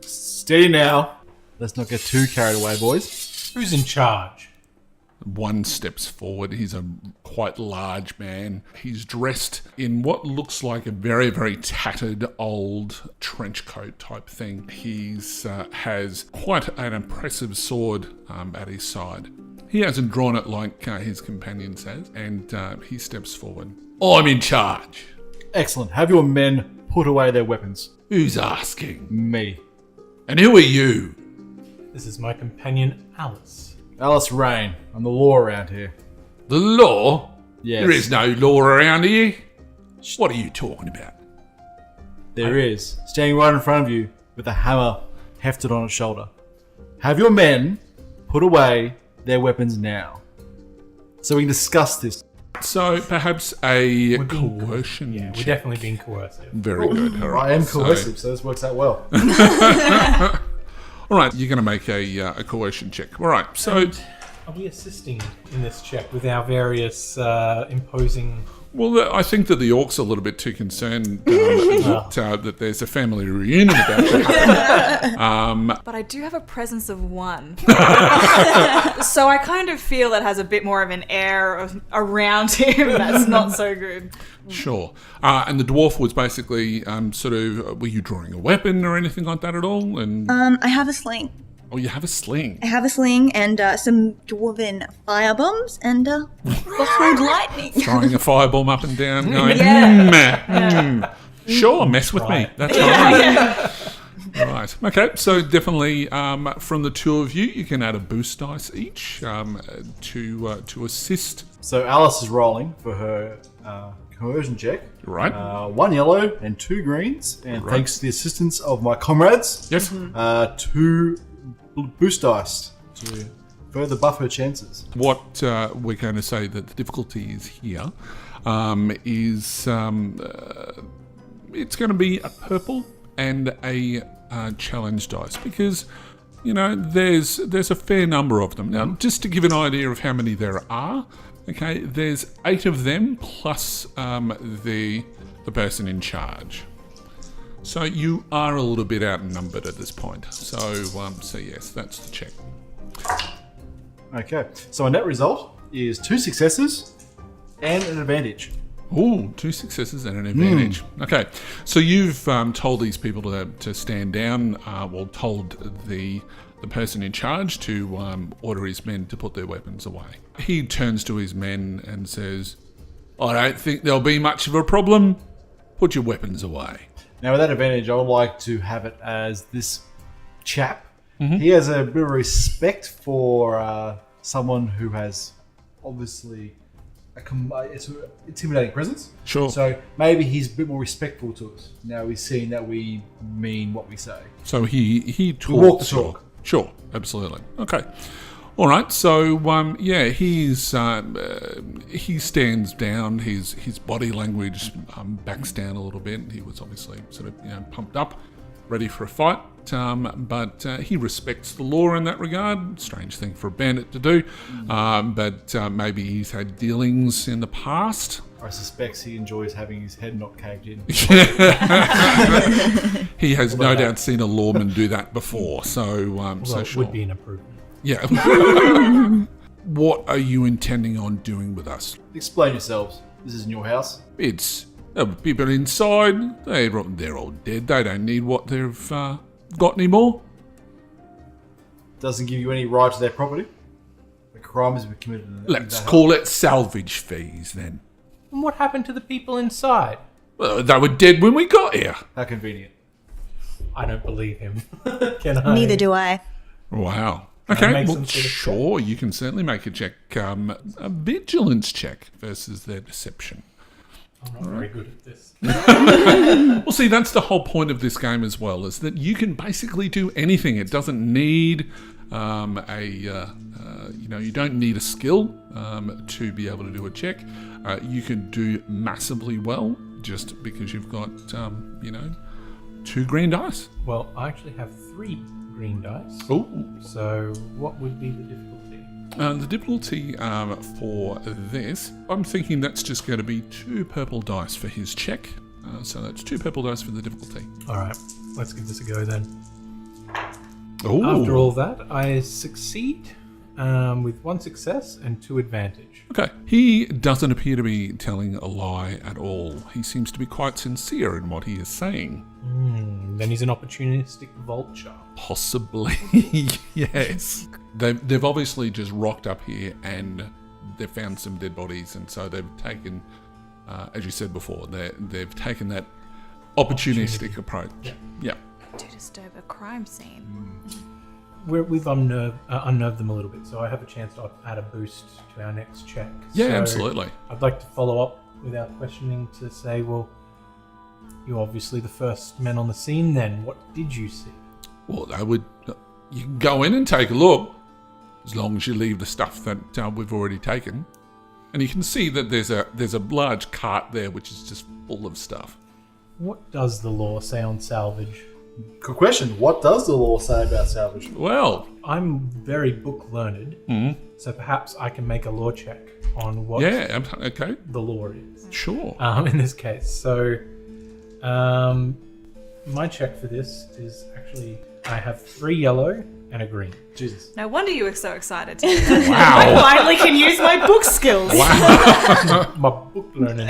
Steady now. Let's not get too carried away, boys. Who's in charge? One steps forward. He's a quite large man. He's dressed in what looks like a very, very tattered old trench coat type thing. He's has quite an impressive sword at his side. He hasn't drawn it like his companion says, and he steps forward. I'm in charge. Excellent. Have your men put away their weapons. Who's asking? Me. And who are you? This is my companion, Alice. Alice Rain. I'm the law around here. The law? Yes. There is no law around here. What are you talking about? There is. Standing right in front of you with a hammer hefted on its shoulder. Have your men put away their weapons now. So we can discuss this. So perhaps a We're being- coercion Yeah, we're check. definitely being coercive. Very good. All right. I am So- coercive, so this works out well. all right, you're going to make a coercion check. All right, so Are we assisting in this check with our various imposing... well, I think that the orcs are a little bit too concerned that there's a family reunion about to happen. But I do have a presence of 1. So I kind of feel that has a bit more of an air around him that's not so good. Sure. And the dwarf was basically sort of, were you drawing a weapon or anything like that at all? And I have a sling. oh, you have a sling. I have a sling and some dwarven fire bombs and bottled lightning. Throwing a firebomb up and down, going, Yeah. Sure, mess with me. That's right. Right. Okay. So definitely, from the two of you, you can add a boost dice each to assist. So Alice is rolling for her coercion check. Right. 1 yellow and 2 greens. And Right. thanks to the assistance of my comrades, Yes. 2 boost dice to further buff her chances. What we're going to say that the difficulty is here is it's going to be a purple and a challenge dice because there's a fair number of them. Now, just to give an idea of how many there are, Okay, there's 8 of them plus the person in charge. So you are a little bit outnumbered at this point. So yes, that's the check. Okay, so a net result is 2 successes and an advantage. Ooh, 2 successes and an advantage. Okay, so you've told these people to stand down. Told the person in charge to order his men to put their weapons away. He turns to his men and says, "I don't think there'll be much of a problem. Put your weapons away." Now, with that advantage, I would like to have it as this chap. He has a bit of respect for someone who has obviously it's an intimidating presence. Sure. So maybe he's a bit more respectful to us. Now he's seen that we mean what we say. So he talks. Walk the talk. Sure, absolutely. Okay. All right. So he stands down. His body language backs down a little bit. He was obviously sort of pumped up, ready for a fight. But he respects the law in that regard. Strange thing for a bandit to do. But maybe he's had dealings in the past. I suspect he enjoys having his head not caved in. He has no doubt seen a lawman do that before. So It sure. would be an improvement. Yeah. What are you intending on doing with us? Explain yourselves. This isn't your house. It's people inside. They're all dead. They don't need what they've got anymore. Doesn't give you any right to their property. The crime has been committed. Let's call it salvage fees then. And what happened to the people inside? Well, they were dead when we got here. How convenient. I don't believe him. Can I? Neither do I. Wow. I Okay, make well, some sort of sure, you can certainly make a check, a vigilance check versus their deception. I'm not very good at this. Well, see, that's the whole point of this game as well, is that you can basically do anything. It doesn't need you don't need a skill to be able to do a check. You can do massively well just because you've got, 2 green dice. Well, I actually have 3 green dice. Oh. So what would be the difficulty? The difficulty for this, I'm thinking that's just going to be 2 purple dice for his check. So that's 2 purple dice for the difficulty. All right, let's give this a go then. Oh. After all that, I succeed with 1 success and 2 advantage. Okay. He doesn't appear to be telling a lie at all. He seems to be quite sincere in what he is saying. Then he's an opportunistic vulture. Possibly, yes. They've obviously just rocked up here and they've found some dead bodies, and so they've taken, as you said before, they've taken that opportunistic approach. Yeah. To disturb a crime scene. We've unnerved them a little bit, so I have a chance to add a boost to our next check. Yeah, So absolutely. I'd like to follow up without questioning to say, well, you're obviously the first men on the scene then. What did you see? Well, you can go in and take a look, as long as you leave the stuff that we've already taken. And you can see that there's a large cart there which is just full of stuff. What does the law say on salvage? Good question. What does the law say about salvage? Well, I'm very book learned, so perhaps I can make a law check on what okay, the law is. sure. In this case. So, my check for this is actually, I have 3 yellow and a green. Jesus. No wonder you were so excited. Wow. I finally can use my book skills. My book learning.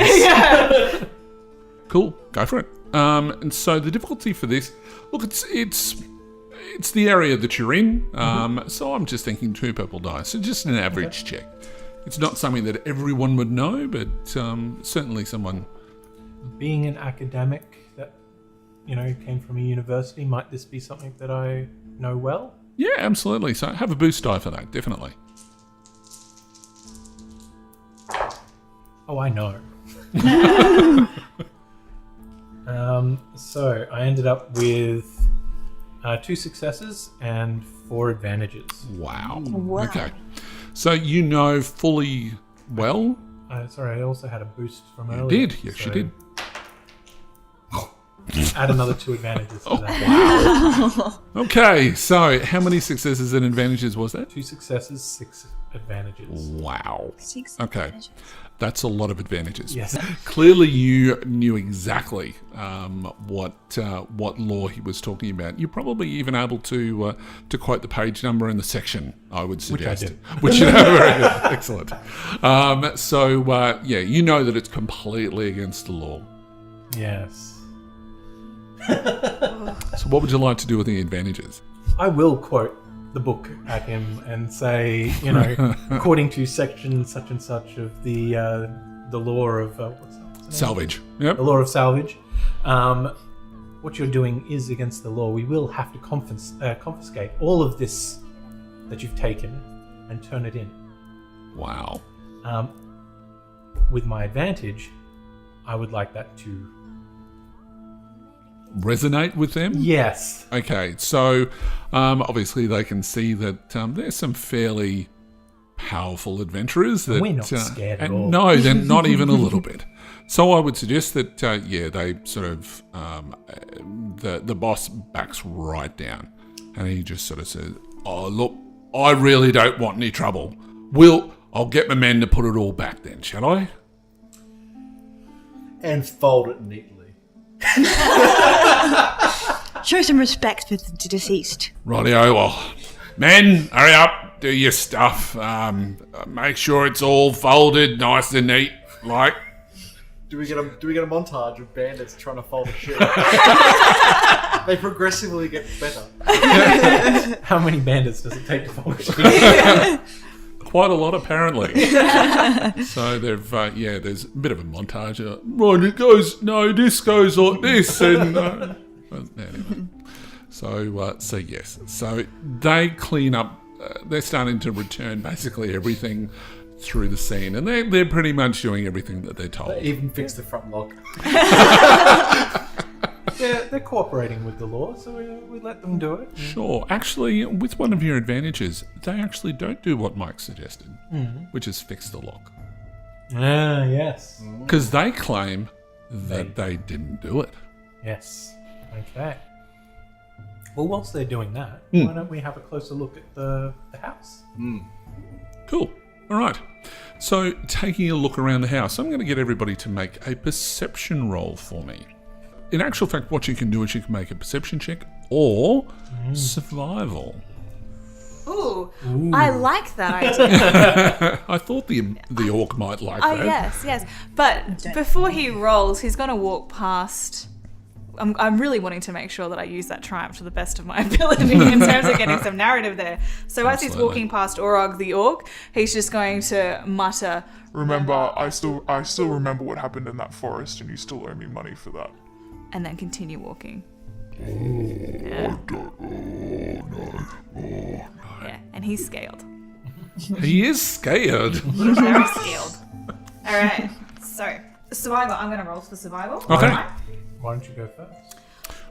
Cool, go for it. And so the difficulty for this, look, it's the area that you're in. So I'm just thinking 2 purple dice. So just an average check. It's not something that everyone would know, but certainly someone. Being an academic that, came from a university, might this be something that I know well? Yeah, absolutely. So have a boost die for that, definitely. Oh, I know. So I ended up with 2 successes and 4 advantages. Wow. Wow. Okay. So you know fully well. Sorry, I also had a boost from You earlier. did. Yes, you did. Add another 2 advantages to that. Okay, so how many successes and advantages was that? 2 successes, 6 advantages. Wow. 6 Okay. advantages. That's a lot of advantages. Yes. Clearly, you knew exactly what law he was talking about. You're probably even able to quote the page number and the section, I would suggest. Which I did. Which you know, very good. Excellent. You know that it's completely against the law. Yes. So what would you like to do with the advantages? I will quote the book at him and say, according to section such and such of the law of what's that? Salvage. Yep. The law of salvage. What you're doing is against the law. We will have to confiscate all of this that you've taken and turn it in. Wow. With my advantage, I would like that to resonate with them? Yes. Okay, so obviously they can see that there's some fairly powerful adventurers that we're not scared at all. No, they're not even a little bit. So I would suggest that they sort of the boss backs right down, and he just sort of says, "Oh look, I really don't want any trouble. I'll get my men to put it all back then, shall I?" And fold it neatly. Show some respect for the deceased. Rightio, well, men, hurry up, do your stuff. Make sure it's all folded nice and neat, like. Do we get a montage of bandits trying to fold a shit? They progressively get better. How many bandits does it take to fold a shit? Quite a lot, apparently. So they've, there's a bit of a montage. Right, this goes like this, and anyway. So yes, so they clean up. They're starting to return basically everything through the scene, and they're pretty much doing everything that they're told. They even fix the front lock. They're cooperating with the law, so we let them do it. Sure. Actually, with one of your advantages, they actually don't do what Mike suggested, which is fix the lock. Ah, yes. Because they claim that they didn't do it. Yes. Okay. Well, whilst they're doing that, why don't we have a closer look at the house? Cool. All right. So, taking a look around the house, I'm going to get everybody to make a perception roll for me. In actual fact, what you can do is you can make a perception check or survival. Ooh, I like that idea. I thought the orc might like that. Yes. But before he rolls, he's going to walk past. I'm really wanting to make sure that I use that triumph to the best of my ability in terms of getting some narrative there. So as he's walking past Orog the orc, he's just going to mutter, Remember, I still remember what happened in that forest, and you still owe me money for that. and then continue walking. Yeah, and he's scaled. He is scared. He's very scaled. All right, so survival. I'm going to roll for survival. Okay. Alright. Why don't you go first?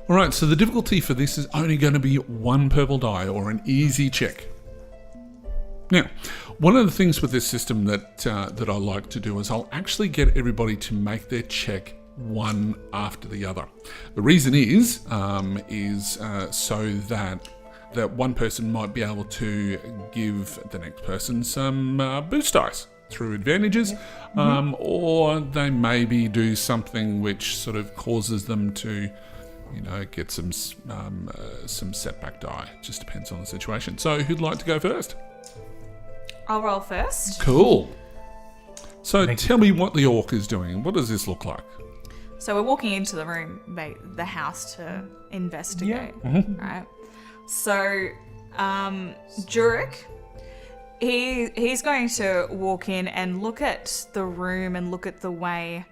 All right, so the difficulty for this is only going to be one purple die or an easy check. Now, one of the things with this system that I like to do is I'll actually get everybody to make their check one after the other. The reason is so that one person might be able to give the next person some boost dice through advantages, or they maybe do something which sort of causes them to, get some setback die. Just depends on the situation. So, who'd like to go first? I'll roll first. Cool. So, tell me what the orc is doing. What does this look like? So we're walking into the room, the house, to investigate. Right. So, Jurek, he's going to walk in and look at the room and look at the way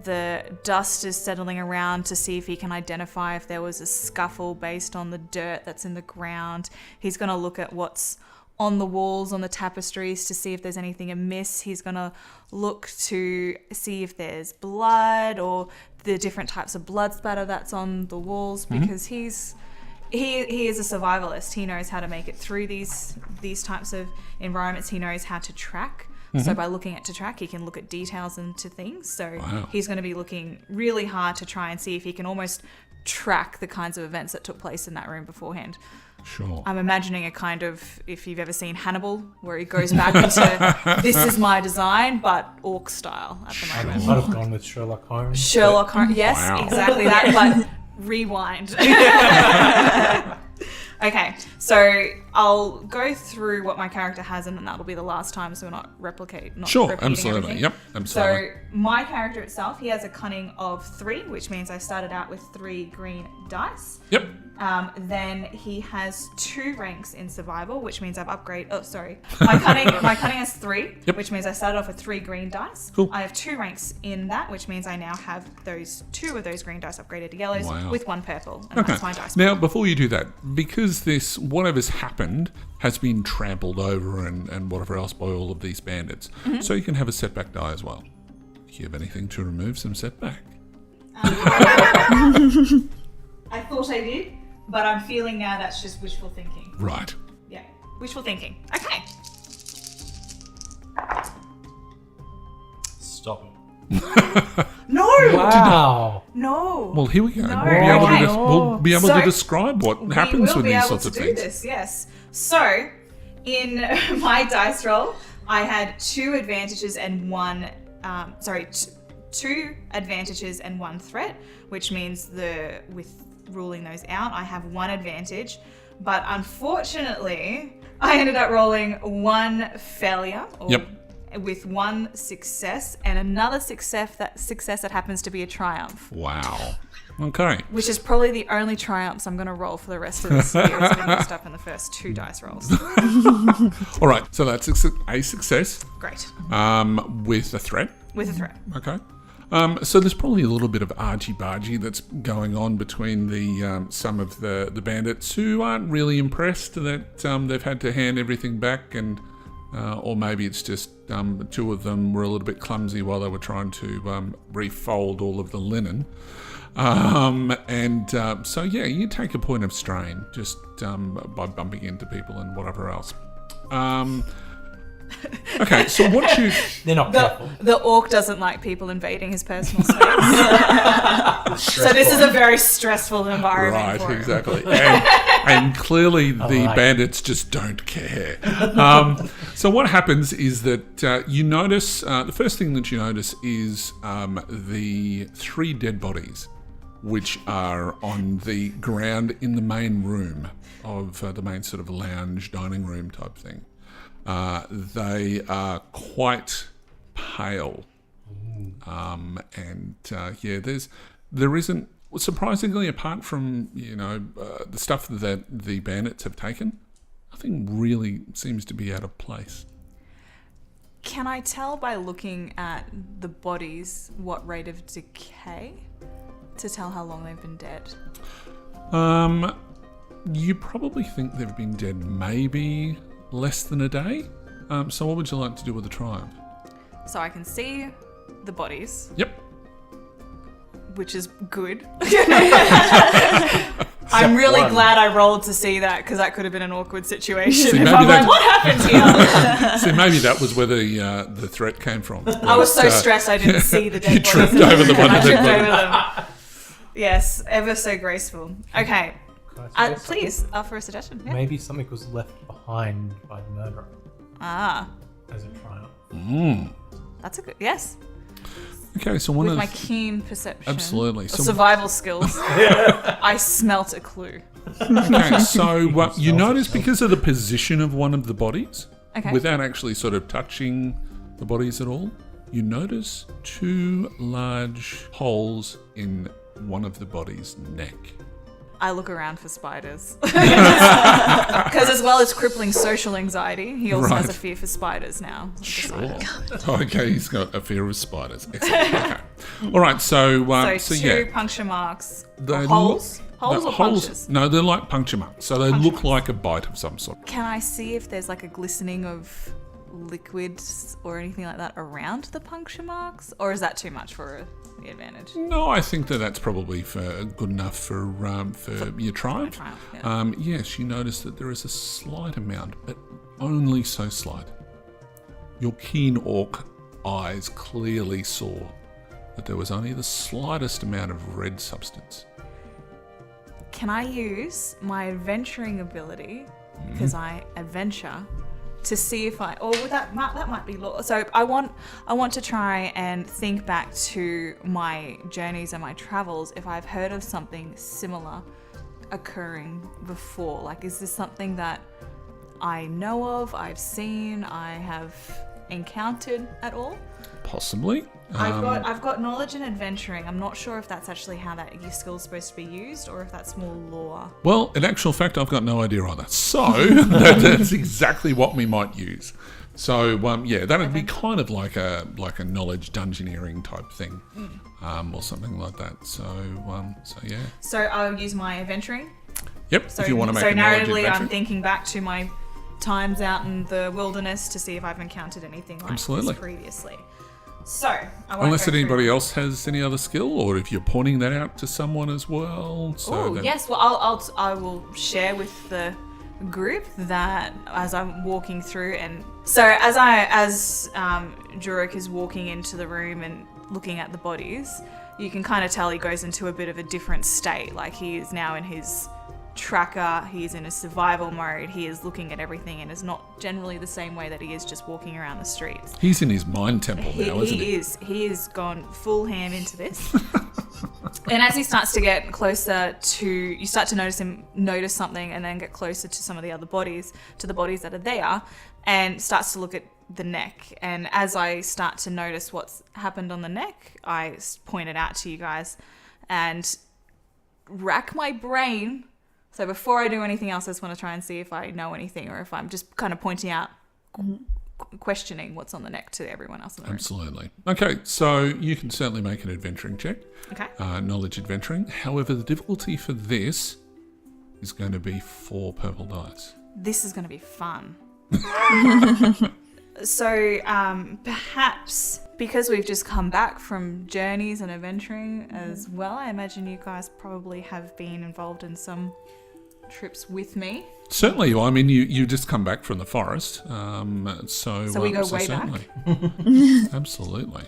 the dust is settling around to see if he can identify if there was a scuffle based on the dirt that's in the ground. He's going to look at what's on the walls, on the tapestries, to see if there's anything amiss. He's going to look to see if there's blood or the different types of blood splatter that's on the walls, because he is a survivalist. He knows how to make it through these types of environments. He knows how to track So by looking at to track, he can look at details into things. So Wow. he's going to be looking really hard to try and see if he can almost track the kinds of events that took place in that room beforehand. Sure. I'm imagining a kind of, if you've ever seen Hannibal, where he goes back into this is my design, but orc style at the moment. I'd have gone with Sherlock Holmes. Sherlock Holmes, yes, Wow. exactly that, but rewind. Okay, so I'll go through what my character has, and then that'll be the last time, so we're not Sure, repeating absolutely. everything. Yep, absolutely. So my character itself, he has a cunning of 3, which means I started out with 3 green dice. Yep. Then he has 2 ranks in survival, which means I've upgraded. Oh, sorry. My cunning has 3, Yep. which means I started off with 3 green dice. Cool. I have 2 ranks in that, which means I now have those 2 of those green dice upgraded to yellows Wow. with 1 purple, and Okay. that's my dice. Now, before you do that, because this, whatever's happened, has been trampled over and whatever else by all of these bandits, so you can have a setback die as well. Do you have anything to remove some setback? I thought I did, but I'm feeling now that's just wishful thinking. Right. Yeah, wishful thinking. Okay. Stop it. No. Wow. No. Well, here we go. No. We'll be able So, to describe what happens with these sorts of do things. this, yes. So, in my dice roll, I had 2 advantages and 1. Two advantages and 1 threat, which means with ruling those out, I have 1 advantage. But unfortunately, I ended up rolling 1 failure. Yep. With 1 success and another success that happens to be a triumph. Wow. Okay. Which is probably the only triumphs I'm going to roll for the rest of this year. It's been mixed up in the first 2 dice rolls. All right. So that's a success Great. with a threat. With a threat. Okay. So there's probably a little bit of argy-bargy that's going on between the some of the bandits who aren't really impressed that they've had to hand everything back, and or maybe it's just 2 of them were a little bit clumsy while they were trying to refold all of the linen. So yeah, you take a point of strain just by bumping into people and whatever else. Okay, so what you... They're not careful. The orc doesn't like people invading his personal space. So this is a very stressful environment Right, for him. exactly. And clearly the like bandits just don't care. So what happens is that you notice, the first thing that you notice is the 3 dead bodies, which are on the ground in the main room of the main sort of lounge dining room type thing. They are quite pale, there isn't, surprisingly, apart from the stuff that the bandits have taken, nothing really seems to be out of place. Can I tell by looking at the bodies what rate of decay to tell how long they've been dead? You probably think they've been dead maybe less than a day. So what would you like to do with the triumph? So I can see the bodies, Yep. which is good. I'm really glad I rolled to see that, because that could have been an awkward situation. See, If maybe I'm like, that's- what happened here? See, maybe that was where the threat came from. I was so stressed I didn't see the dead You bodies. tripped over the one I of tripped them. over them. Yes, ever so graceful. Okay, Can I suggest please, for a suggestion. something? Yeah. Maybe something was left behind by the murderer Ah, as a triumph. that's a good, yes. Okay, so one With of my keen perception. Absolutely. Of So- survival skills. I smelt a clue. Okay, so you notice because of the position of one of the bodies, Okay. without actually sort of touching the bodies at all, you notice 2 large holes in one of the body's neck. I look around for spiders. Because as well as crippling social anxiety, he also has a Right. fear for spiders now. Sure. Okay, he's got a fear of spiders. Excellent. Okay. All right, so So 2 yeah. puncture marks. They Or look- holes? Holes no, or punctures? No, they're like puncture marks. So they look like a bite of some sort. Can I see if there's like a glistening of liquids or anything like that around the puncture marks? Or is that too much for the advantage? No, I think that's probably good enough for your triumph. triumph, yeah. Yes, you notice that there is a slight amount, but only so slight, your keen orc eyes clearly saw that there was only the slightest amount of red substance. Can I use my adventuring ability, because I adventure, to see if that might be law. So I want to try and think back to my journeys and my travels if I've heard of something similar occurring before. Like, is this something that I know of, I've seen, I have encountered at all? Possibly. I've got knowledge in adventuring. I'm not sure if that's actually how your skill is supposed to be used, or if that's more lore. Well, in actual fact, I've got no idea either. So that's exactly what we might use. So that'd be kind of like a knowledge dungeoneering type thing, or something like that. So yeah. So I'll use my adventuring. Yep. So, if you want to make so a knowledge narratively, adventure. I'm thinking back to my times out in the wilderness to see if I've encountered anything like Absolutely. this previously. So, I won't Unless go through- anybody else has any other skill, or if you're pointing that out to someone as well. Oh yes, well I will share with the group that as I'm walking through, and so as Jurek is walking into the room and looking at the bodies, you can kind of tell he goes into a bit of a different state. Like, he is now in his tracker, he is in a survival mode, he is looking at everything, and is not generally the same way that he is just walking around the streets. He's in his mind temple now, isn't he? He is gone full ham into this. And as he starts to get closer to, you start to notice something, and then get closer to some of the other bodies, to the bodies that are there, and starts to look at the neck. And as I start to notice what's happened on the neck, I point it out to you guys and rack my brain. So before I do anything else, I just want to try and see if I know anything, or if I'm just kind of pointing out, questioning what's on the neck to everyone else in the room. Absolutely. Okay, so you can certainly make an adventuring check. Okay. Knowledge adventuring. However, the difficulty for this is going to be 4 purple dice. This is going to be fun. So perhaps because we've just come back from journeys and adventuring as well, I imagine you guys probably have been involved in some trips with me. Certainly. I mean, you just come back from the forest. So we go way certainly. Absolutely.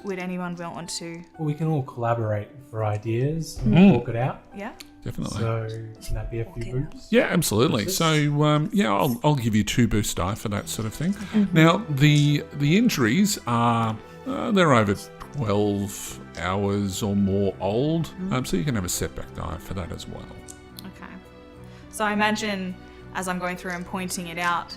Would anyone want to? Well, we can all collaborate for ideas and talk it out. Yeah. Definitely. So can that be a few boosts? Yeah, absolutely. So, I'll give you 2 boost die for that sort of thing. Now, the injuries are, they're over 12 hours or more old, so you can have a setback die for that as well. Okay. So I imagine as I'm going through and pointing it out,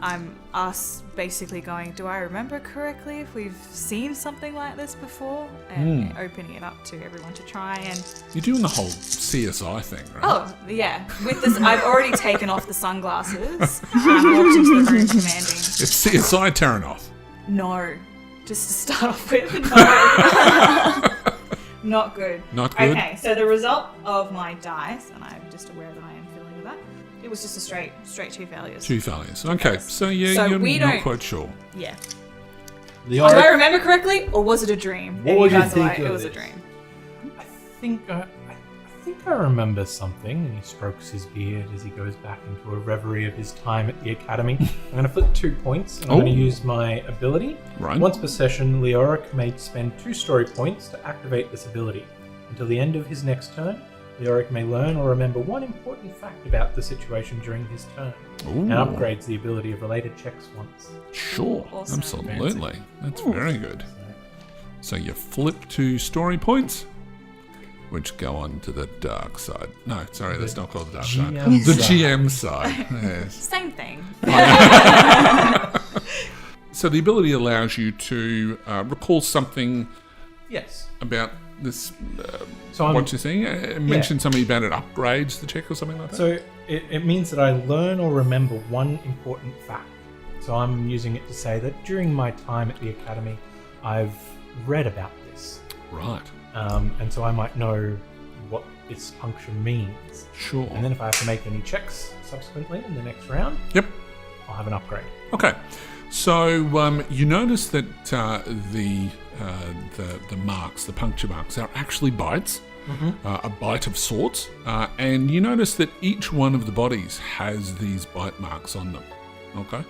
I'm us basically going, do I remember correctly if we've seen something like this before? And opening it up to everyone to try and... You're doing the whole CSI thing, right? Oh, yeah. With this, I've already taken off the sunglasses and walked into the room commanding. It's CSI Terrinoth. No. Just to start off with, no. Not good. Not good? Okay, so the result of my dice, and I'm just aware that I am feeling with that, it was just a straight 2 failures. 2 failures. Okay, so yeah, So you're we not don't- quite sure. Yeah. The Do I Oric, remember correctly, or was it a dream? What And would you guys are think like, of it was a this? dream. I think I remember something. And he strokes his beard as he goes back into a reverie of his time at the academy. I'm going to flip 2 points, and I'm going to use my ability. Right. Once per session, Leoric may spend 2 story points to activate this ability. Until the end of his next turn, Leoric may learn or remember 1 important fact about the situation during his turn, and upgrades the ability of related checks once. Sure, Awesome. absolutely. That's very good. So you flip 2 story points, which go on to the dark side. No, sorry, that's not called the dark side. GM The side. GM side. Yes. Same thing. So the ability allows you to recall something Yes. about this, So I'm, what you're seeing. Mention something about it upgrades the check or something like that. So it means that I learn or remember 1 important fact. So I'm using it to say that during my time at the academy, I've read about this. Right. And so I might know what this function means. Sure. And then if I have to make any checks subsequently in the next round, Yep. I'll have an upgrade. Okay. So you notice that the marks, the puncture marks, are actually bites, a bite of sorts, and you notice that each one of the bodies has these bite marks on them. Okay.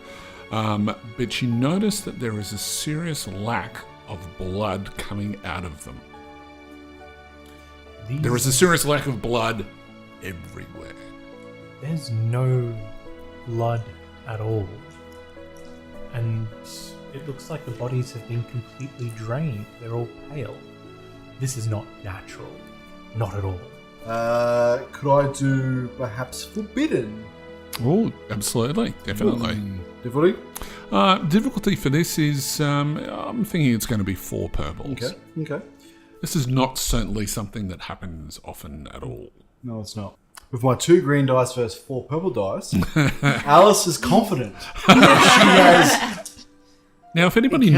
but you notice that there is a serious lack of blood coming out of them. There is a serious lack of blood everywhere. There's no blood at all. And it looks like the bodies have been completely drained. They're all pale. This is not natural. Not at all. Could I do perhaps forbidden? Oh, absolutely. Definitely. Difficulty? Difficulty for this is, I'm thinking it's going to be 4 purples. Okay. This is not certainly something that happens often at all. No, it's not. With my 2 green dice versus 4 purple dice, Alice is confident. She has... Now, if anybody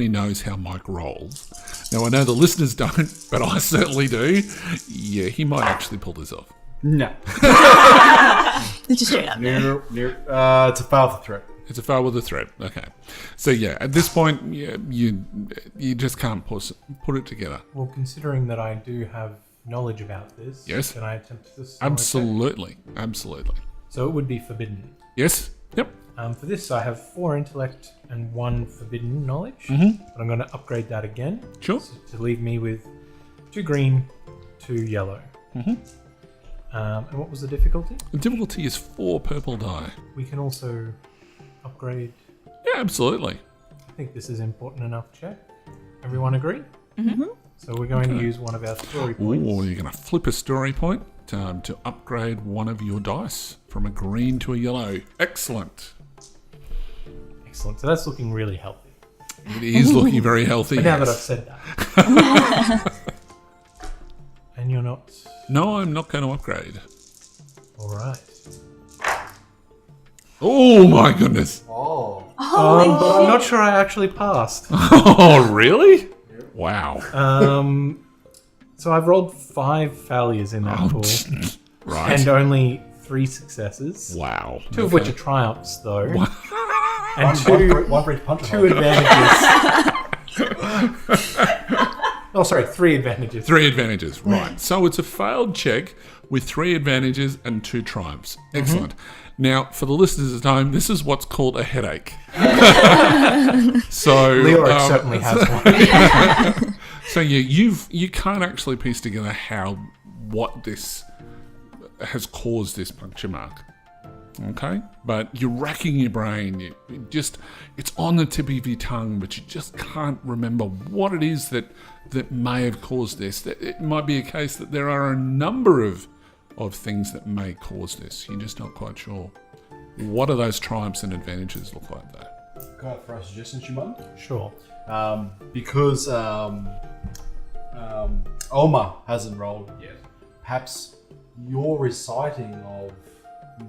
knows how Mike rolls, now I know the listeners don't, but I certainly do. Yeah, he might actually pull this off. No. It's just straight up. No. It's a fail for threat. It's a fail with a threat. Okay. So yeah, at this point, you just can't put it together. Well, considering that I do have knowledge about this, yes, can I attempt this? Absolutely. So it would be forbidden. Yes. Yep. For this, I have 4 intellect and 1 forbidden knowledge. Mm-hmm. But I'm going to upgrade that again. Sure. To leave me with 2 green, 2 yellow. Mm-hmm. And what was the difficulty? The difficulty is 4 purple die. We can also upgrade. Yeah, absolutely. I think this is important enough, check. Everyone agree? Mm-hmm. So we're going to use one of our story points. Ooh, you're going to flip a story point to upgrade one of your dice from a green to a yellow. Excellent. Excellent. So that's looking really healthy. It is looking very healthy. But now that I've said that. And you're not... No, I'm not going to upgrade. All right. Oh my goodness. Oh. But I'm not sure I actually passed. Oh, really? Wow. So I've rolled 5 failures in that pool. Right. And only 3 successes. Wow. 2 of which are triumphs, though. And one for each punch. 2 advantages. Oh, sorry, 3 advantages. 3 advantages, right. So it's a failed check with 3 advantages and 2 triumphs. Excellent. Now, for the listeners at home, this is what's called a headache. So Leoric certainly has one. So yeah, you can't actually piece together what this has caused this puncture mark. Okay, but you're racking your brain. It's on the tip of your tongue, but you just can't remember what it is that may have caused this. It might be a case that there are a number of things that may cause this. You're just not quite sure. What do those triumphs and advantages look like, though? Can I throw a suggestion, Shimon? Sure. Because Oma hasn't rolled yet, perhaps your reciting of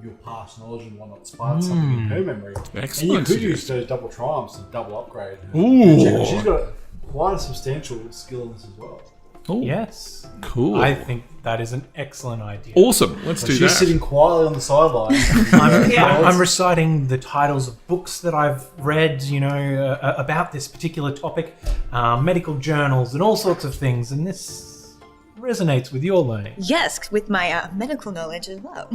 your past knowledge and whatnot sparked something in her memory. Excellent. And you could use those double triumphs to double upgrade. Ooh. She's got quite a substantial skill in this as well. Ooh. Yes. Cool. I think that is an excellent idea. Awesome. Let's do She's that. sitting quietly on the sideline. I'm reciting the titles of books that I've read, about this particular topic, medical journals and all sorts of things, and this resonates with your learning. Yes, with my medical knowledge as well.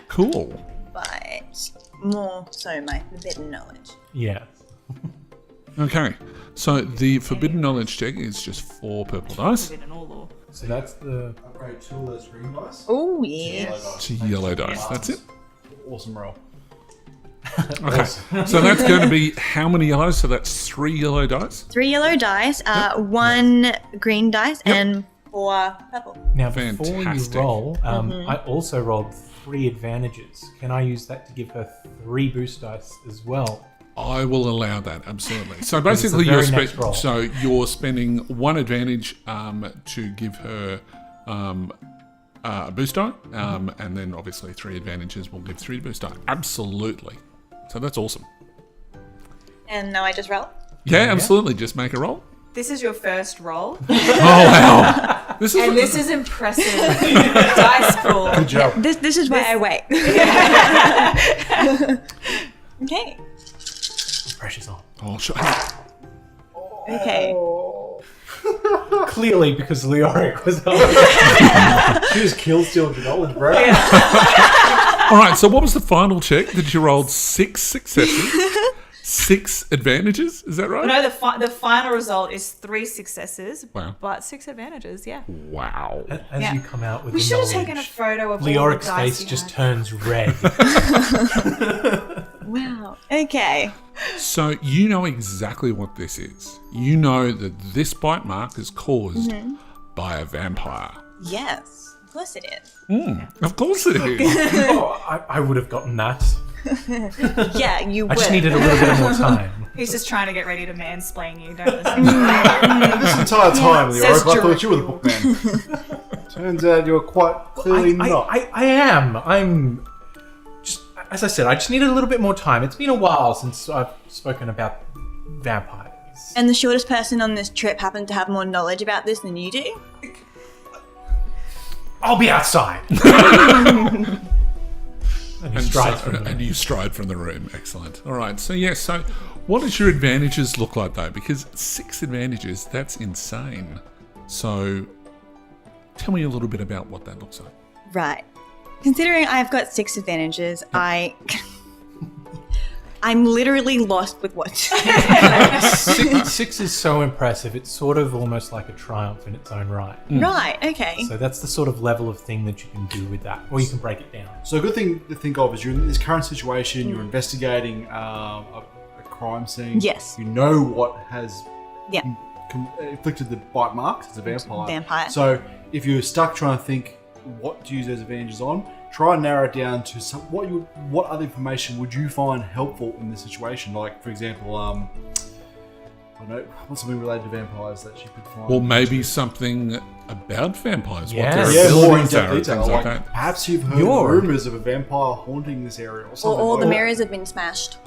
Cool. But more so my forbidden knowledge. Yeah. Okay. So the forbidden knowledge check is just 4 purple dice. Forbidden all law. So that's the... Upgrade 2 of those green dice. Oh, yeah. To yellow dice. That's it. Awesome roll. Okay. So that's going to be how many yellows? So that's 3 yellow dice. 3 yellow dice, 1 green dice, and 4 purple. Now, before Fantastic. you roll, I also rolled 3 advantages. Can I use that to give her 3 boost dice as well? I will allow that, absolutely. So Because it's basically, the very next roll. you're spending 1 advantage to give her a boost die, and then obviously 3 advantages will give 3 boost die. Absolutely. So that's awesome. And now I just roll? Yeah, absolutely. Just make a roll. This is your first roll, Oh wow! This is impressive dice pool. Good job. This is why I wait. Okay. Pressure's on. Oh, sure. Okay. Clearly, because Leoric was on. She was kill stealing Nolan, bro. All right, so what was the final check? Did you roll 6 successes? 6 advantages? Is that right? No, the final result is 3 successes, Wow. but 6 advantages, yeah. Wow. As Yeah. you come out with We the should have knowledge, taken a photo of all Leoric's the dice face you just had. turns red. Wow. Okay. So you know exactly what this is. You know that this bite mark is caused by a vampire. Yes. Of course it is. Of course it is. Oh, I would have gotten that. Yeah, you would. I just needed a little bit more time. He's just trying to get ready to mansplain you, don't listen. This entire time, the Says Oracle, I thought Jurek. you were the bookman. Turns out you're quite clearly not. I am. I'm just, as I said, I just needed a little bit more time. It's been a while since I've spoken about vampires. And the shortest person on this trip happened to have more knowledge about this than you do? I'll be outside. And you stride from the room. Excellent. All right. So, so what does your advantages look like, though? Because 6 advantages, that's insane. So tell me a little bit about what that looks like. Right. Considering I've got 6 advantages, I'm literally lost with what to do. 6 is so impressive. It's sort of almost like a triumph in its own right. Right, okay. So that's the sort of level of thing that you can do with that. Or you can break it down. So a good thing to think of is you're in this current situation, you're investigating a crime scene. Yes. You know what has Yeah. inflicted the bite marks. It's a vampire. Vampire. So if you're stuck trying to think what to use those advantages on, try and narrow it down to what other information would you find helpful in this situation? Like, for example, I don't know, what's something related to vampires that you could find? Well, maybe something about vampires. Yeah. What their Yeah, more abilities in-depth are and detail. things like Like, that. perhaps you've heard You're- rumors of a vampire haunting this area or Or something. all the like mirrors have been smashed.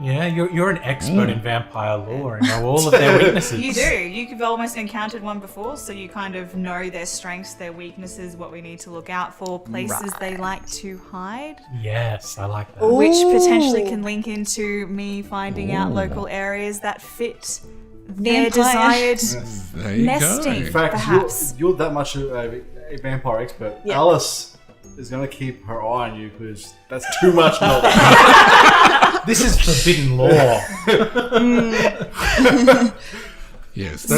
Yeah, you're an expert in vampire lore and know all of their weaknesses. You do. You've almost encountered one before, so you kind of know their strengths, their weaknesses, what we need to look out for, places they like to hide, Yes, I like that. which potentially can link into me finding out local areas that fit their Vampire. desired There you nesting. In go. fact, Perhaps. you're that much a vampire expert. Yeah. Alice is going to keep her eye on you because that's too much knowledge. This is forbidden law. Yes, So,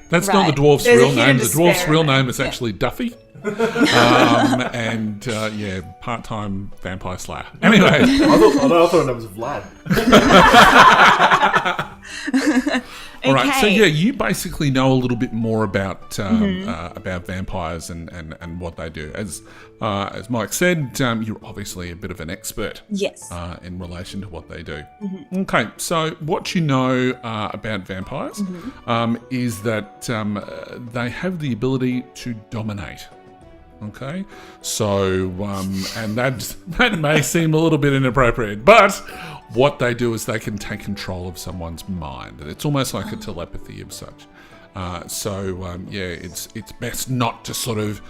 that's not right. the dwarf's There's a real hidden name. The dwarf's despair real in it. name is actually Duffy. And part-time vampire slayer. Anyway, I thought her name was Vlad. all right. So Okay. you basically know a little bit more about vampires and what they do. As Mike said, you're obviously a bit of an expert. Yes. In relation to what they do. Okay, so what you know about vampires is that they have the ability to dominate. Okay, so and that may seem a little bit inappropriate, but what they do is they can take control of someone's mind. It's almost like a telepathy of such. It's best not to sort of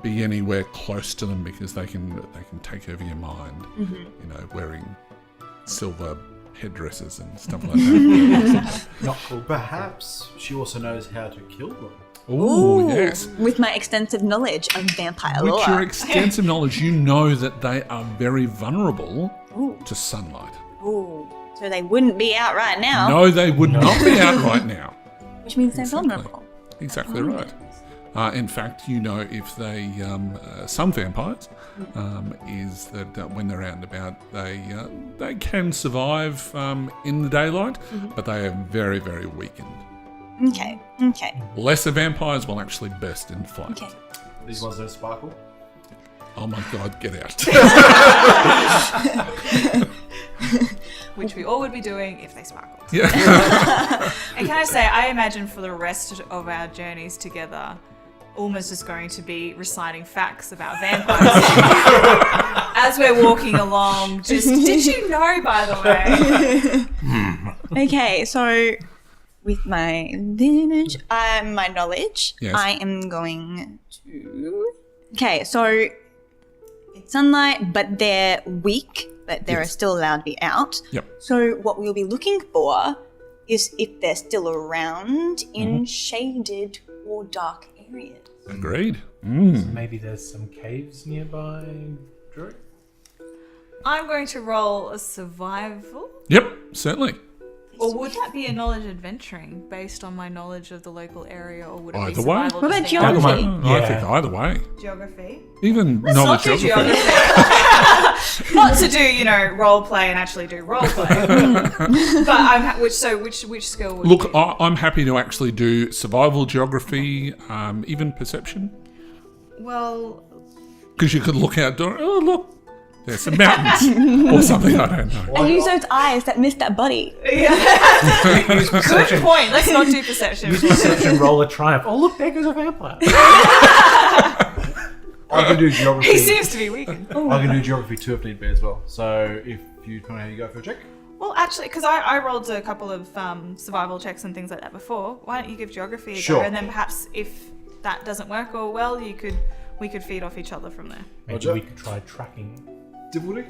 be anywhere close to them because they can take over your mind. You know, wearing silver headdresses and stuff like that. Not cool. Perhaps she also knows how to kill them. Oh yes. With my extensive knowledge of vampire With lore. your extensive knowledge, you know that they are very vulnerable to sunlight. Ooh. So they wouldn't be out right now. No, they would not be out right now. Which means they're Exactly. vulnerable. Exactly right. In fact, you know, if they, some vampires, is that when they're out and about, they can survive in the daylight, but they are very, very weakened. Okay. Lesser vampires will actually burst in flight. Okay. These ones don't sparkle. Oh my God, get out. which we all would be doing if they sparkled. Yeah. And can I say, I imagine for the rest of our journeys together, Alma's just going to be reciting facts about vampires as we're walking along. Just, did you know, by the way? Okay, so with my advantage, my knowledge, Yes. I am going to. Okay, so it's sunlight, but they're weak, but they're Yes. still allowed to be out. Yep. So what we'll be looking for is if they're still around in shaded or dark areas. Agreed. Maybe there's some caves nearby, Drew? I'm going to roll a survival. Yep, certainly. Or would that be a knowledge adventuring based on my knowledge of the local area, or would it Either be way. survival? What about just being- geography? I think either way. Geography? Even Let's knowledge not do geography. Not to do, role play and actually do role play. But which skill would Look, you? I'm happy to actually do survival geography, even perception. Well, Because you could look outdoor. Oh, look, there's some mountains or something. I don't know. And use those eyes that missed that body. Use good perception. point. Let's not do perception. Use perception. Roll a triumph. Oh look, there goes a vampire. I can do geography. He seems to be weakened. I can do geography too if need be as well. So if you tell me how you go for a check. Well, actually, because I rolled a couple of survival checks and things like that before. Why don't you give geography a go, Sure. and then perhaps if that doesn't work or well, we could feed off each other from there. Maybe Roger. we could try tracking. Difficulty?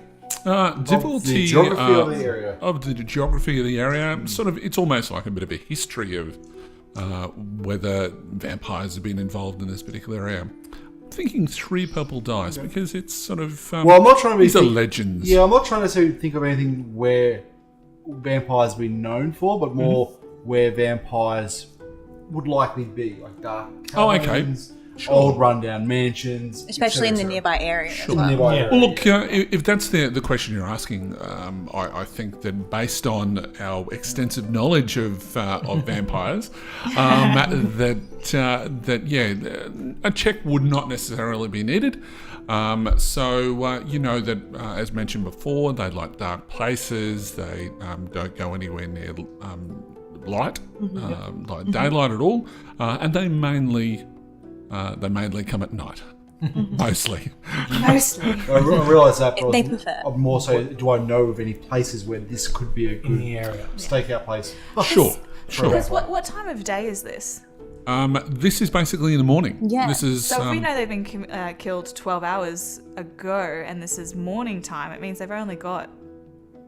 Difficulty the geography of the area. Of the geography of the area. Sort of, it's almost like a bit of a history of whether vampires have been involved in this particular area. I'm thinking 3 purple dice because it's sort of. Well, I'm not trying to be. These are legends. Yeah, I'm not trying to think of anything where vampires have been known for, but more where vampires would likely be, like dark Oh, okay. caverns, old rundown mansions, Especially in the etc. nearby area as The well. nearby Yeah. area. Well, look, if that's the question you're asking, I think that based on our extensive knowledge of vampires, that a check would not necessarily be needed. So you know that, as mentioned before, they like dark places. They don't go anywhere near light, like daylight at all, and they mainly come at night, mostly. Mostly. I realise that, but They prefer. I'm more so, do I know of any places where this could be a In good the area. stakeout place? Sure. Because what time of day is this? This is basically in the morning. Yeah. This is. So if we know they've been killed 12 hours ago, and this is morning time, it means they've only got.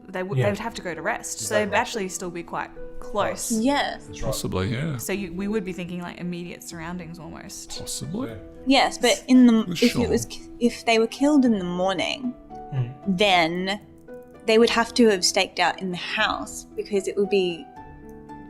They would have to go to rest, so they'd actually still be quite close. Yes. That's right. Possibly, yeah. So we would be thinking like immediate surroundings almost. Possibly. Yes, but Sure. if they were killed in the morning, then they would have to have staked out in the house because it would be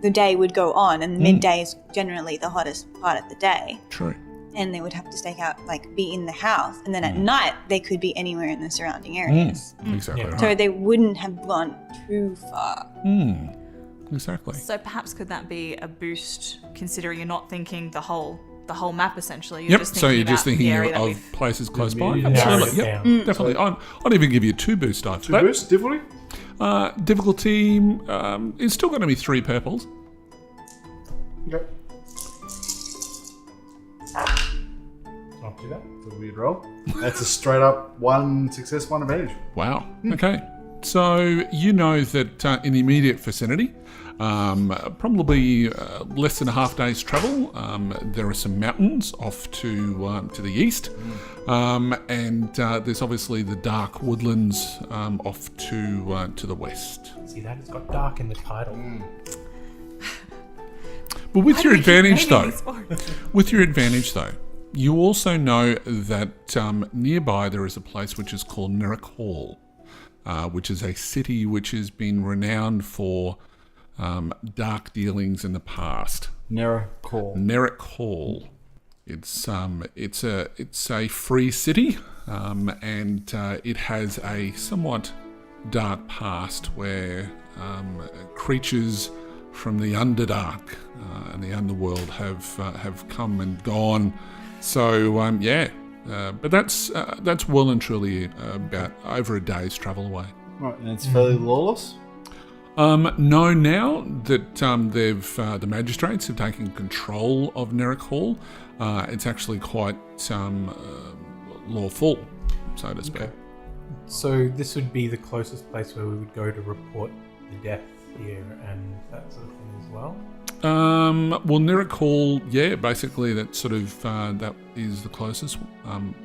the day would go on, and midday is generally the hottest part of the day. True. And they would have to stake out, be in the house, and then at night they could be anywhere in the surrounding areas. Exactly Yeah. right. So they wouldn't have gone too far. Exactly. So perhaps could that be a boost, considering you're not thinking the whole map essentially? You're Yep. just So thinking you're just about the thinking area that of we've- places close by. Yeah. Absolutely. Narrow it Yep. down. Definitely. I'd even give you 2 boost dice. Two boosts, difficulty? Difficulty is still going to be 3 purples. Okay. Not too bad. It's a weird roll. That's a straight up 1 success, 1 advantage. Wow. Okay. So you know that in the immediate vicinity, probably less than a half day's travel, there are some mountains off to the east, and there's obviously the dark woodlands off to the west. See that? It's got dark in the title. But with Why your do we keep advantage, naming though, these forts? with your advantage though, you also know that nearby there is a place which is called Mennara Hall, which is a city which has been renowned for dark dealings in the past. Narrow call. Mennara Hall. It's a free city, and it has a somewhat dark past where creatures from the Underdark and the underworld have come and gone. So but that's well and truly about over a day's travel away. Right, and it's fairly lawless. No, now that the magistrates have taken control of Mennara Hall, it's actually quite lawful, so to speak. Okay. So this would be the closest place where we would go to report the death here and that sort of thing as well. Well, Mennara Hall, yeah, basically that sort of that is the closest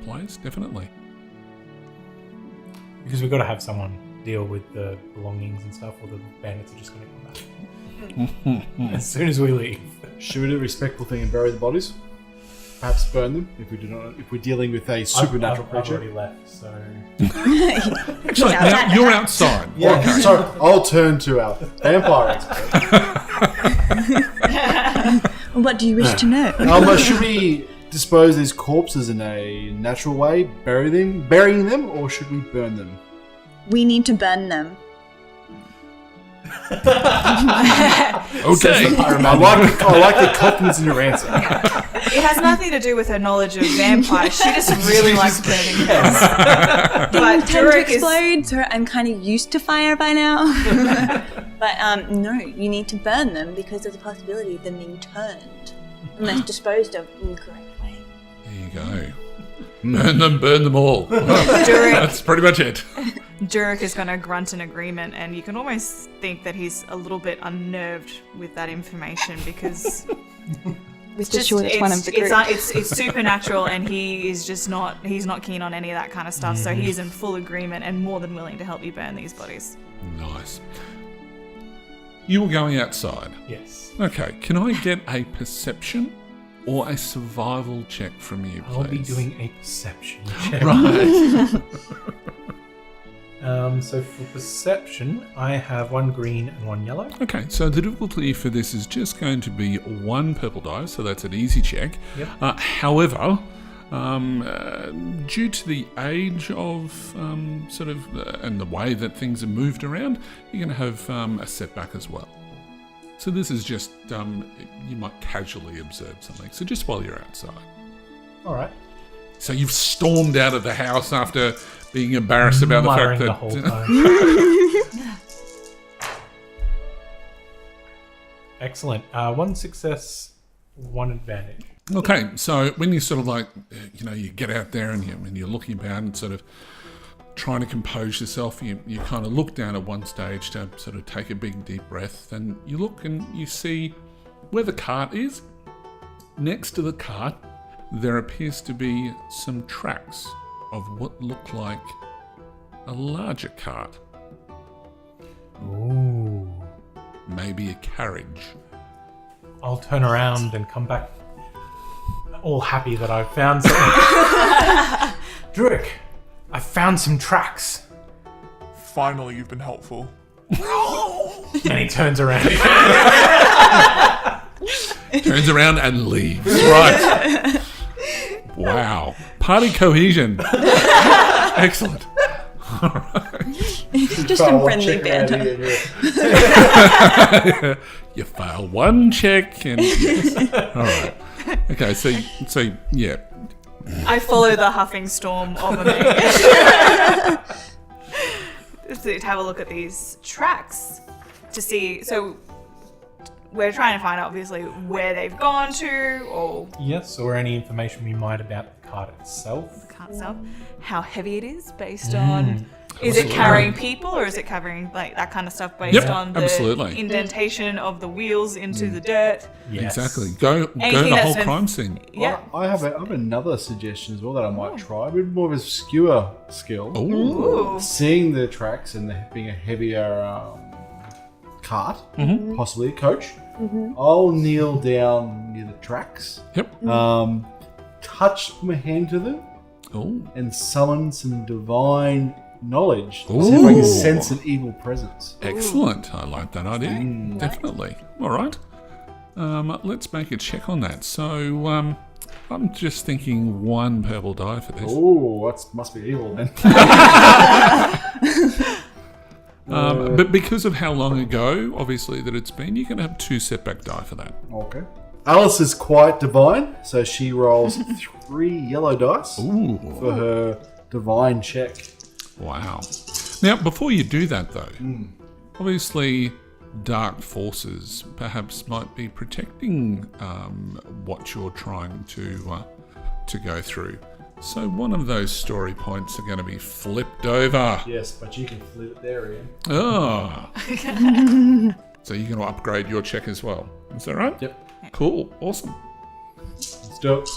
place, definitely. Because we've got to have someone deal with the belongings and stuff, or the bandits are just going to come back as soon as we leave. Should we do a respectful thing and bury the bodies? perhaps burn them if we're dealing with a supernatural I've creature. already left, so Actually, now you're outside. Yeah, okay. So I'll turn to our vampire expert. What do you wish to know? Should we dispose these corpses in a natural way, burying them, or should we burn them? We need to burn them. Okay. I like the confidence in your answer. It has nothing to do with her knowledge of vampires. She just really likes burning things. But Tend to Jurek is... explode, so I'm kind of used to fire by now. But no, you need to burn them because there's a possibility of them being turned unless disposed of in the correct way. There you go. Burn them all. That's pretty much it. Jurek is going to grunt in agreement, and you can almost think that he's a little bit unnerved with that information because It's just one of the group. it's supernatural, and he's not keen on any of that kind of stuff. So he's in full agreement and more than willing to help you burn these bodies. Nice. You were going outside. yes. Okay, can I get a perception or a survival check from you, please? I'll be doing a perception check. Right. So for perception, I have 1 green and 1 yellow. Okay, so the difficulty for this is just going to be 1 purple die, so that's an easy check. Yep. However, due to the age of and the way that things are moved around, you're going to have a setback as well. So this is just, you might casually observe something. So just while you're outside. All right. So you've stormed out of the house after being embarrassed about the fact Muttering that... the whole time. Excellent. 1 success, 1 advantage. Okay, so when you sort of like, you get out there and you're looking about and sort of trying to compose yourself, you kind of look down at one stage to sort of take a big deep breath, and you look and you see where the cart is. Next to the cart, there appears to be some tracks of what look like a larger cart, Ooh. maybe a carriage. I'll turn around and come back all happy that I've found something. Druick, I found some tracks. Finally, you've been helpful. And he turns around. Turns around and leaves. Right. Wow. Party cohesion. Excellent. All right. Just some friendly banter. You fail 1 check and yes. All right. Okay, so yeah. I follow the huffing storm of a to have a look at these tracks to see. So we're trying to find out, obviously, where they've gone to, or Yes, or any information we might about the cart itself. can't tell how heavy it is based on. Is it carrying people, or is it covering like that kind of stuff based on the absolutely. indentation of the wheels into the dirt? Yes. Exactly. Go Anything the that's whole been- crime scene. Yeah. I have another suggestion as well that I might try. A bit more of a skewer skill. Ooh. Ooh. Seeing the tracks and there being a heavier cart, possibly a coach, I'll kneel down near the tracks, Yep. touch my hand to them, Oh. and summon some divine knowledge. Ooh. See if I can sense an evil presence. Excellent. I like that idea. Definitely. All right. Let's make a check on that. So I'm just thinking 1 purple die for this. Oh, that must be evil then. But because of how long ago, obviously, that it's been, you're going to have 2 setback die for that. Okay. Alice is quite divine, so she rolls 3 yellow dice Ooh. for her divine check. Wow. Now, before you do that, though, obviously, dark forces perhaps might be protecting what you're trying to go through. So one of those story points are going to be flipped over. Yes, but you can flip it there, Ian. Oh. So you're going to upgrade your check as well. Is that right? Yep. Cool. Awesome. Let's do it.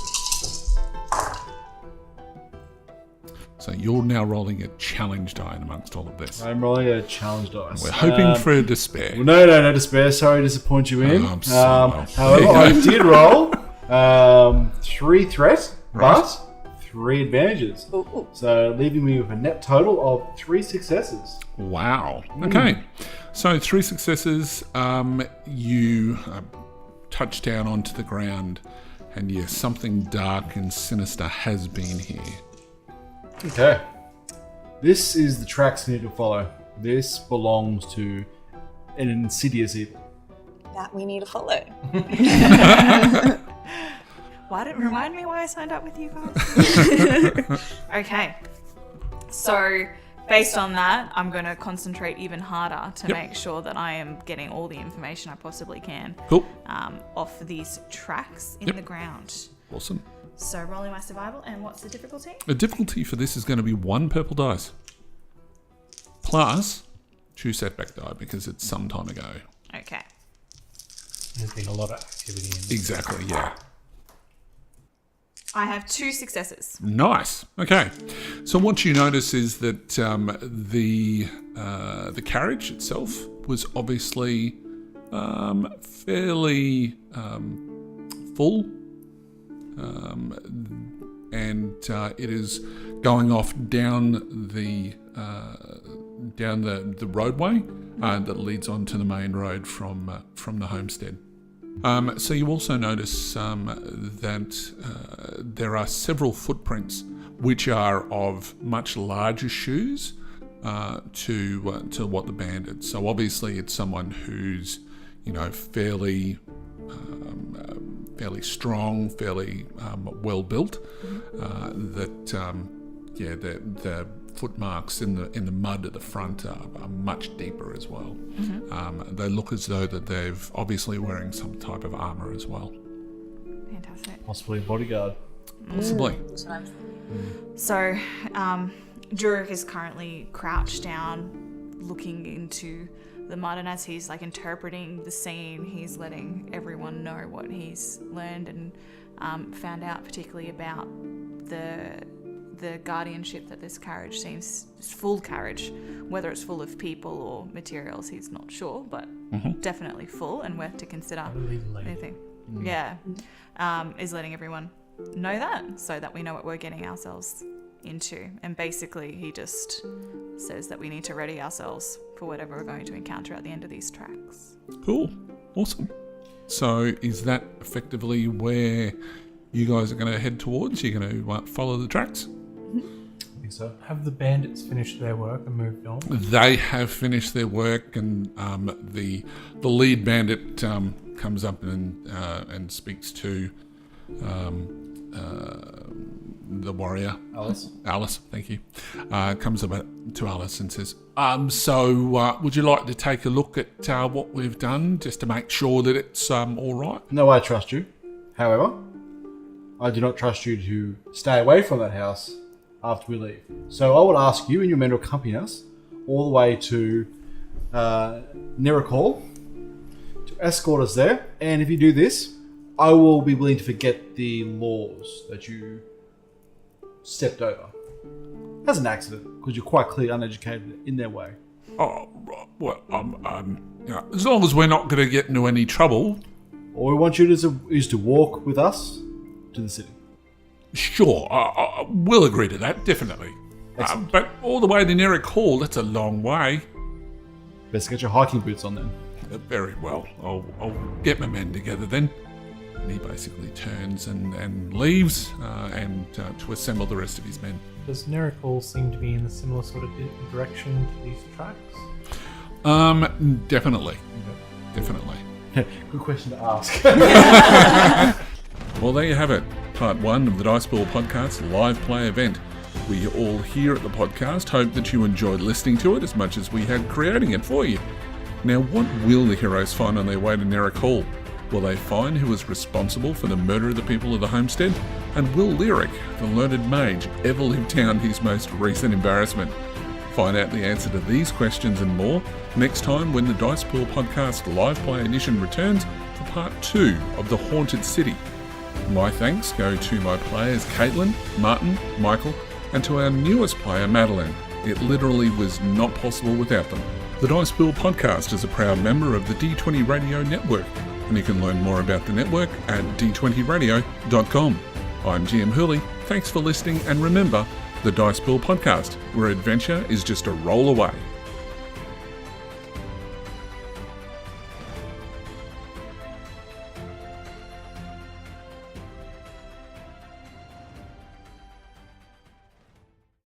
So you're now rolling a challenge die in amongst all of this. I'm rolling a challenge dice. We're hoping for a despair. Well, no despair. Sorry to disappoint you, Ian. Oh, I'm sorry. However, I did roll 3 threat, Right. but 3 advantages. So leaving me with a net total of 3 successes. Wow. Okay. So 3 successes. You touch down onto the ground, and yes, something dark and sinister has been here. Okay. This is the tracks we need to follow. This belongs to an insidious evil. That we need to follow. Why didn't remind me why I signed up with you guys? Okay. So, based on that, I'm going to concentrate even harder to make sure that I am getting all the information I possibly can Cool. off these tracks in the ground. Awesome. So, rolling my survival, and what's the difficulty? The difficulty for this is going to be 1 purple dice. Plus 2 setback die because it's some time ago. Okay. There's been a lot of activity in this. Exactly, yeah. I have 2 successes. Nice. Okay. So what you notice is that the carriage itself was obviously fairly full, and it is going off down the roadway that leads onto the main road from the homestead. So you also notice that there are several footprints which are of much larger shoes to what the bandits. So obviously it's someone who's fairly strong, fairly well built. The footmarks in the mud at the front are much deeper as well. They look as though that they've obviously wearing some type of armor as well. Fantastic. Possibly a bodyguard. Possibly. So, Jurek is currently crouched down, looking into the mud, and as he's interpreting the scene, he's letting everyone know what he's learned and found out, particularly about the guardianship that this carriage seems full carriage, whether it's full of people or materials, he's not sure, but definitely full and worth to consider. Anything. Yeah. Is letting everyone know that so that we know what we're getting ourselves into. And basically he just says that we need to ready ourselves for whatever we're going to encounter at the end of these tracks. Cool. Awesome. So is that effectively where you guys are going to head towards? You're going to follow the tracks? I think so. Have the bandits finished their work and moved on? They have finished their work, and the lead bandit comes up and speaks to the warrior. Alice, thank you. Comes up to Alice and says, would you like to take a look at what we've done just to make sure that it's all right? No, I trust you. However, I do not trust you to stay away from that house after we leave. So I would ask you and your men to accompany us all the way to Mennara to escort us there. And if you do this, I will be willing to forget the laws that you stepped over. As an accident, because you're quite clearly uneducated in their way. Oh, well, as long as we're not going to get into any trouble. All we want you to do is to walk with us to the city. Sure, we'll agree to that, definitely. But all the way to Mennara Hall, that's a long way. Best get your hiking boots on then. Very well. I'll get my men together then. And he basically turns and leaves to assemble the rest of his men. Does Mennara Hall seem to be in a similar sort of direction to these tracks? Definitely. Definitely. Good question to ask. Well, there you have it. Part 1 of the Dice Ball Podcast live play event. We all here at the podcast hope that you enjoyed listening to it as much as we had creating it for you. Now, what will the heroes find on their way to Mennara Hall? Will they find who was responsible for the murder of the people of the homestead? And will Lyric, the learned mage, ever live down his most recent embarrassment? Find out the answer to these questions and more next time when the Dice Ball Podcast live play edition returns for part 2 of The Haunted City. My thanks go to my players Caitlin, Martin, Michael, and to our newest player Madeline. It literally was not possible without them. The Dice Ball Podcast is a proud member of the D20 Radio Network. and you can learn more about the network at d20radio.com. I'm GM Hurley, thanks for listening, and remember, the Dice Pool Podcast, where adventure is just a roll away.